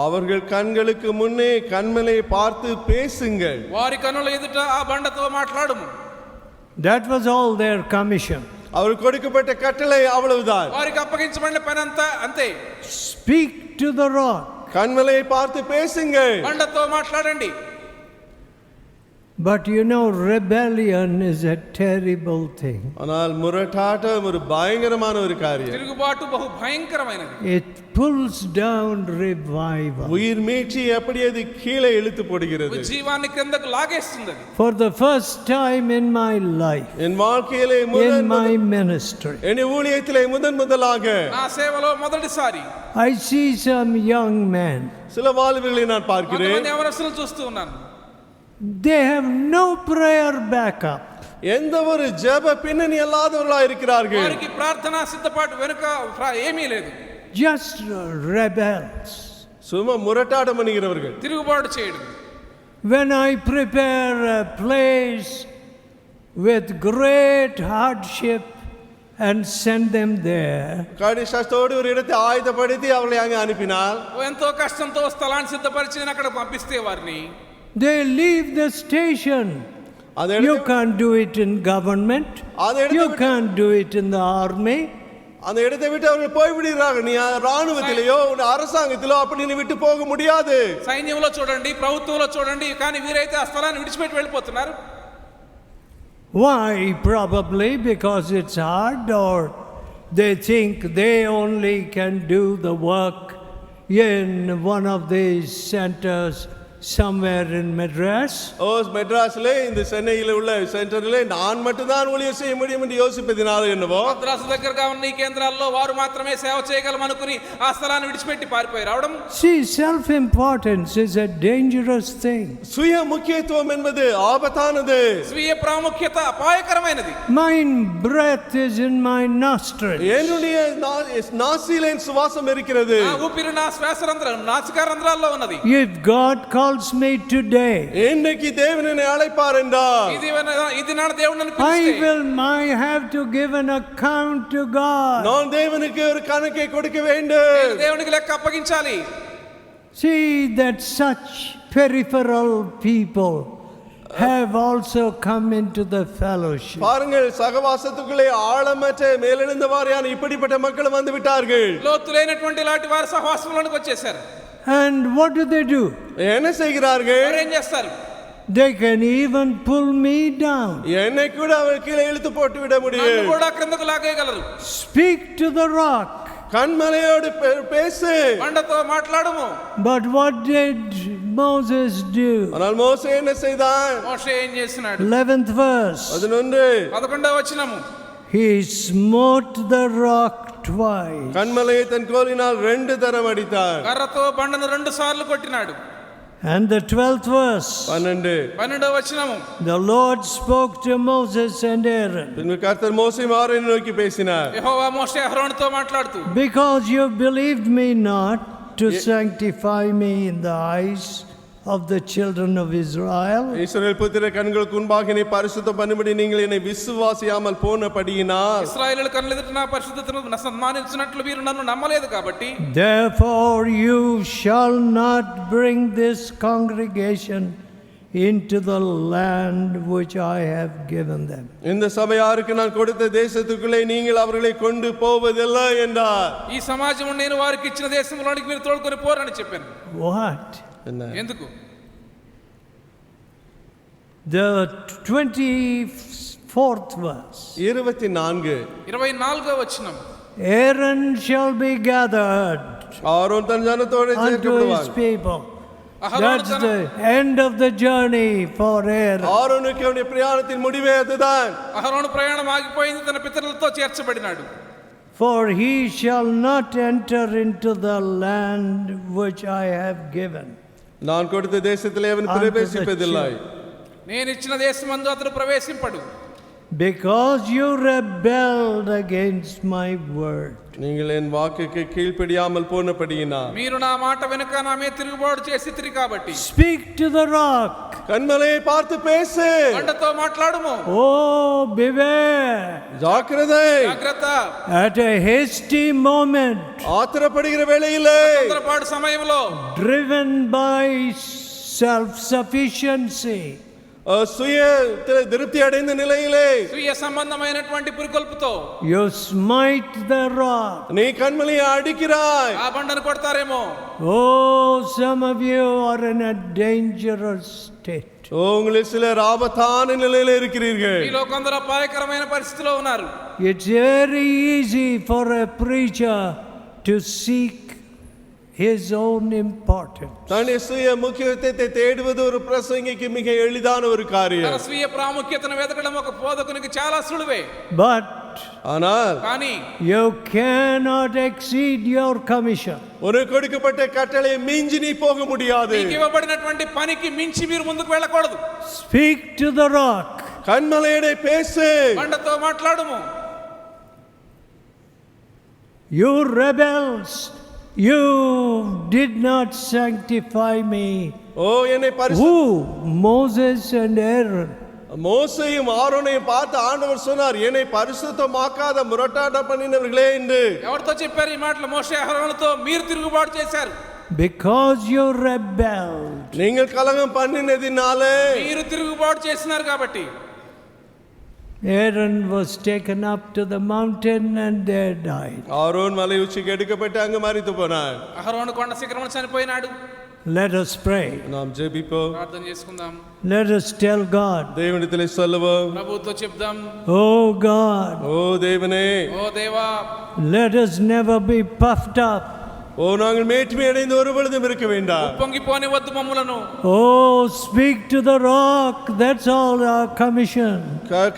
அவர்கள் கண்களுக்கு முன்னே கண்மலை பார்த்து பேசுங்கள். వారి కన్నుల ఎదుట ఆ బండతో మాట్లాడుము. That was all their commission. அவருக்கு கொடுக்கப்பட்ட கட்டளை அவ்வளவுதான். వారికి అప్పగించబడిన పని అంతా అంతే. Speak to the rock. கண்மலையை பார்த்து பேசுங்கள். బండతో మాట్లాడండి. But you know, rebellion is a terrible thing. ஆனால் முரட்டாட்டம் ஒரு பயங்கரமான ஒரு காரியம். తిరుగుబాటు బహు భయంకరమైనది. It pulls down revival. உயிர் மீட்சி எப்படி அது கீழே இழுத்து போடுகிறது. జీవాన్ని కిందకు లాగేస్తుంది. For the first time in my life, என் வாழ்க்கையிலே in my ministry, என் ஊழியத்திலே முதலாக నా సేవలో మొదటిసారి I see some young men. சில வாலிபர்களை நான் பார்க்கிறேன். కొంతమంది యవనస్తులను చూస్తూ ఉన్నాను. They have no prayer backup. எந்த ஒரு ஜெப பின்னணி இல்லாதவர்களாக இருக்கிறார்கள். వారికి ప్రార్థనా సిద్ధపాటు వెనుక ఏమీ లేదు. Just rebels. சும்மா முரட்டாட்டம் பண்ணுகிறவர்கள். తిరుగుబాటు చేయడం. When I prepare a place with great hardship and send them there, கடினத்தோடு ஒரு இடத்தை ஆயத்தப்படுத்தி அவர்களை அங்கே அனுப்பினால், ఎంతో కష్టంతో స్థలాన్ని సిద్ధపరిచి నేను అక్కడ పంపిస్తే వారిని they leave the station. You can't do it in government. You can't do it in the army. அந்த இடத்தை விட்டு அவர்கள் போய் விடுகிறார்கள். நீ ராணுவத்திலேயோ அரசாங்கத்திலோ அப்படி நீ விட்டு போக முடியாது. సైన్యంలో చూడండి, ప్రభుత్వంలో చూడండి, కానీ వీరైతే ఆ స్థలాన్ని విడిచిపెట్టి వెళ్ళిపోతున్నారు. Why? Probably because it's hard, or they think they only can do the work in one of these centers somewhere in Madras. மெட்ராஸ்ல இந்த சென்னையில் உள்ள சென்டர்ல நான் மட்டும் தான் ஊழியம் செய்ய முடியும் என்று யோசிப்பதினால என்னவோ, మద్రాసు దగ్గరగా ఉన్న ఈ కేంద్రాల్లో వారు మాత్రమే సేవ చేయగలం అనుకుని ఆ స్థలాన్ని విడిచిపెట్టి పారిపోయి రావడం. See, self importance is a dangerous thing. சுய முக்கியத்துவம் என்பது ஆபத்தானது. స్వీయ ప్రాముఖ్యత అపాయకరమైనది. My breath is in my nostril. என்னுடைய நாசியிலே சுவாசம் இருக்கிறது. ఆ ఊపిరి నా శ్వాస రంధ్రం నాసికా రంధ్రాల్లో ఉన్నది. If God calls me today, இன்னைக்கு தேவன் என்னை அழைப்பார் என்றால், ఇది నా దేవుడు నన్ను I have to give an account to God. நான் தேவனுக்கு ஒரு கணக்கை கொடுக்க வேண்டும். దేవునికి లెక్క అప్పగించాలి. See that such peripheral people have also come into the fellowship. பாருங்கள், சகவாசத்துக்குள்ளே ஆழமற்ற மேலெழுந்த வாரியான இப்படிப்பட்ட மக்கள் வந்து விட்டார்கள். లోతు లేనటువంటి ఇలాంటి వారు సహవాసంలోనికి వచ్చేసారు. And what do? என்ன செய்கிறார்கள்? ఏం చేస్తారు? They can even pull me down. என்னை கூட அவர் கீழே இழுத்து போட்டு விட முடியும். నన్ను కూడా క్రిందకు లాగేయగలరు. Speak to the rock. கண்மலையோடு பேசு. బండతో మాట్లాడము. But what did Moses do? ஆனால் மோசே என்ன செய்தான்? మోషే ఏం చేసినాడు? 11th verse. 11వ వచనము. He smote the rock twice. கண்மலையை தன் கோலினால் 2 தரம் அடித்தார். కర్రతో బండను 2 సార్లు కొట్టినాడు. And the 12th verse. 12వ వచనము. The Lord spoke to Moses and Aaron. பின்பு கர்த்தர் மோசே ஆரோனை நோக்கி பேசினார். యెహోవా మోషే అహరోనుతో మాట్లాడుతూ, Because you believed me not to sanctify me in the eyes of the children of Israel. இஸ்ரவேல் புத்திர கண்களுக்கு முன்பாக என்னை பரிசுத்தம் பண்ணும்படி நீங்கள் என்னை விசுவாசியாமல் போனபடியினால், ఇశ్రాయేలు కన్నుల ఎదుట నా పరిశుద్ధతను సన్మానించినట్లు మీరు నన్ను నమ్మలేదు కాబట్టి, Therefore you shall not bring this congregation into the land which I have given them. இந்த சபையாருக்கு நான் கொடுத்த தேசத்துக்குள்ளே நீங்கள் அவர்களை கொண்டு போவதில்லை என்றார். ఈ సమాజం నేను వారికి ఇచ్చిన దేశంలోనికి మీరు తోడుకొని పోరని చెప్పాను. What? ఎందుకు? The 24th verse. 24వ వచనం. Aaron shall be gathered Aaron தன் ஜனத்தோடு unto his சேர்க்கப்படுவான். people. That's the end of the journey for Aaron. ஆரோனுக்கு அவனுடைய பிரயாணத்தின் முடிவே அதுதான். అహరోను ప్రయాణం ఆగిపోయింది, తన పితరులతో చేర్చబడినాడు. For he shall not enter into the land which I have given. நான் கொடுத்த தேசத்திலே அவன் பிரவேசிப்பதில்லை. నేను ఇచ్చిన దేశమందు అతడు ప్రవేశింపడు. Because you rebelled against my word. நீங்கள் என் வாக்குக்கு கீழ்ப்படியாமல் போனபடியினால், మీరు నా మాట వెనుక నా మీద తిరుగుబాటు చేసితిరి కాబట్టి. Speak to the rock. கண்மலையை பார்த்து பேசு. బండతో మాట్లాడుము. Oh, beware. ஜாக்கிரதை. జాగ్రత్త. At a hasty moment, ஆத்திரப்படுகிற வேளையிலே, తొందరపాటు సమయంలో, driven by self-sufficiency, சுய திருப்தி அடைந்த நிலையிலே, స్వీయ సంబంధమైనటువంటి పురికొల్పుతో you smite the rock. நீ கண்மலையை அடிக்கிறாய். ఆ బండను కొడతారేమో. Oh, some of you are in a dangerous state. உங்களில் சிலர் ஆபத்தான நிலையில இருக்கிறீர்கள். మీలో కొందరు అపాయకరమైన పరిస్థితిలో ఉన్నారు. It's very easy for a preacher to seek his own importance. தன்னுடைய சுய முக்கியத்துவத்தை தேடுவது ஒரு பிரசங்கிக்கு மிக எளிதான ஒரு తన காரியம். స్వీయ ప్రాముఖ్యతను వెతకడం ఒక బోధకునికి చాలా సులువే. But ஆனால் కానీ you cannot exceed your commission. உனக்கு கொடுக்கப்பட்ட கட்டளை மிஞ்சி நீ போக முடியாது. మీకు ఇవ్వబడినటువంటి పనికి మించి మీరు ముందుకు వెళ్ళకూడదు. Speak to the rock. கன்மலையிலே பேசு. బండతో మాట్లాడుము. You rebels, you did not sanctify me. ஓ என்னை பரிசு. Who? Moses and Aaron. மோசேயும் ஆரோனையும் பார்த்து ஆண்டவர் சொன்னார், என்னை பரிசுத்தமாக்காத முரட்டாட்டம் பண்ணினவர்களே என்று. ఎవరితో చెప్పారు ఈ మాటలు? మోషే అహరోనుతో మీరు తిరుగుబాటు చేశారు. Because you rebelled. நீங்கள் கலகம் பண்ணினதினாலே మీరు తిరుగుబాటు చేసినారు కాబట్టి. Aaron was taken up to the mountain and there died. Aaron மலை உச்சிக்கு எடுக்கப்பட்டு அங்கு மரித்து போனார். అహరోను కొండ శిఖరమున చనిపోయినాడు. Let us pray. நாம் ஜெபிப்போம். ప్రార్థన చేసుకుందాం. Let us tell God, தேவனிடத்திலே சொல்லுவோம். ప్రభువుతో చెప్దాం. Oh God, ஓ தேவனே, ఓ దేవా, let us never be puffed up. ஓ நாங்கள் மேன்மை அடைந்து ஒரு பொழுதும் இருக்க வேண்டாம். పొంగిపోని వద్దు మమ్ములను. Oh, speak to the rock. That's all our commission.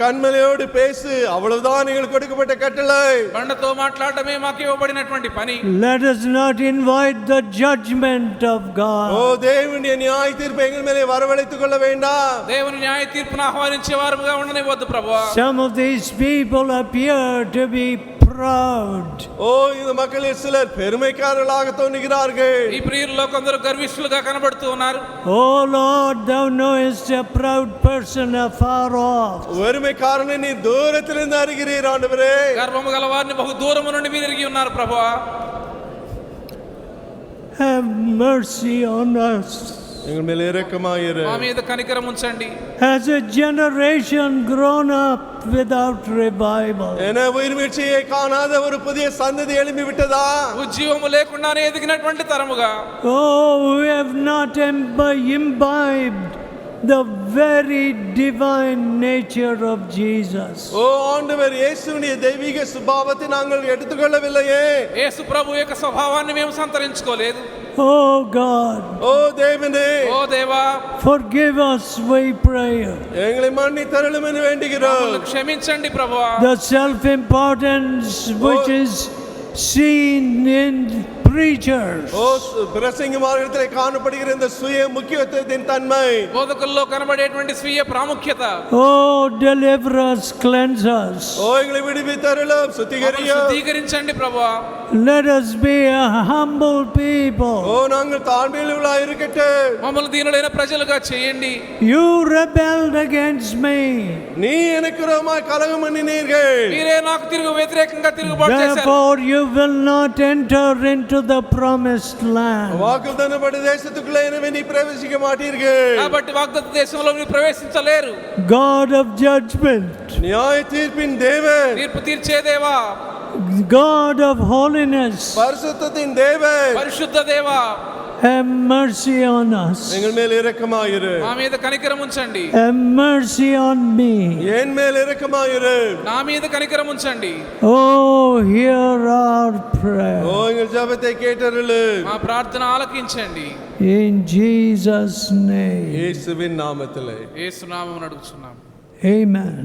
கன்மலையோடு பேசு, அவ்வளவுதான் எங்களுக்கு கொடுக்கப்பட்ட கட்டளை. బండతో మాట్లాడమే మాకు ఇవ్వబడినటువంటి పని. Let us not invite the judgment of O God. தேவனுடைய நியாய தீர்ப்பை எங்கள் மேலே வரவழைத்துக் கொள்ள வேண்டாம். దేవుని న్యాయ తీర్పును ఆహ్వానించే వారుగా ఉండనివ్వద్దు ప్రభువా. Some of these people appear to be proud. ஓ இந்த மக்களில் சிலர் பெருமைக்காரர்களாக தோன்றுகிறார்கள். ఈ ప్రియుల్లో కొందరు గర్విష్ఠులుగా కనబడుతూ ఉన్నారు. Oh Lord, thou knowest a proud person afar off. பெருமைக்காரனை நீ தூரத்திலிருந்து அறிகிறீர் ஆண்டவரே. గర్వము గల వారిని బహు దూరము నుండి మీరు ఎరిగి ఉన్నారు ప్రభువా. Have mercy on us. எங்கள் மேல் இரக்கமாயிரு. మా మీద కనికరం ఉంచండి. Has a generation grown up without revival? என உயிர்மீழ்ச்சியை காணாத ஒரு புதிய சந்ததி எழும்பி விட்டதா? ఉజ్జీవము లేకుండానే ఎదిగినటువంటి తరముగా. Oh, we have not imbibed the very divine nature of Jesus. ஓ ஆண்டவர் இயேசுவின் தெய்வீக சுபாவத்தை நாங்கள் எடுத்துக்கொள்ளவில்லையே. యేసు ప్రభు యొక్క స్వభావాన్ని మేము సంతరించుకోలేదు. Oh God, ஓ தேவனே, ఓ దేవా, forgive us, we pray. எங்களை மன்னித்தருளும் என்று வேண்டுகிறோம். మమ్మల్ని క్షమించండి ప్రభువా. The self-importance which is seen in preachers. ஓ பிரசங்கிமார்களிடத்திலே காணப்படுகிற இந்த சுய முக்கியத்துவத்தின் தன்மை, బోధకుల్లో కనబడేటువంటి స్వీయ ప్రాముఖ్యత. Oh, deliver us, cleanse us. ஓ எங்களை விடுவித்தருளும், சுத்திகரியும். శుద్ధీకరించండి ప్రభువా. Let us be a humble O people. நாங்கள் தாழ்மையுள்ளவர்களாய் இருக்கட்டும். మమ్మల్ని దీనులైన ప్రజలుగా చేయండి. You rebelled against me. நீ எனக்கு விரோதமாய் கலகம் பண்ணினீர்கள். మీరే నాకు వ్యతిరేకంగా తిరుగుబాటు చేశారు. Therefore you will not enter into the promised land. வாக்குத்தத்தப்பட்ட தேசத்துக்குள்ளே எனவே நீ பிரவேசிக்க மாட்டீர்கள். కాబట్టి వాగ్దత్త దేశంలో మీరు ప్రవేశించలేరు. God of judgment, நியாய தீர்ப்பின் தேவன், తీర్పు తీర్చే దేవా, God of holiness, பரிசுத்தத்தின் தேவன், పరిశుద్ధ దేవా, have mercy on us. எங்கள் மேல் இரக்கமாயிரு. మా మీద కనికరం ఉంచండి. Have mercy on me. என் மேல் இரக்கமாயிரு. నా మీద కనికరం ఉంచండి. Oh, hear our prayer. ஓ எங்கள் ஜெபத்தை கேட்டருளு. మా ప్రార్థన ఆలకించండి. In Jesus' name. இயேசுவின் நாமத்திலே. యేసు నామమున అడుగుచున్నాము. Amen.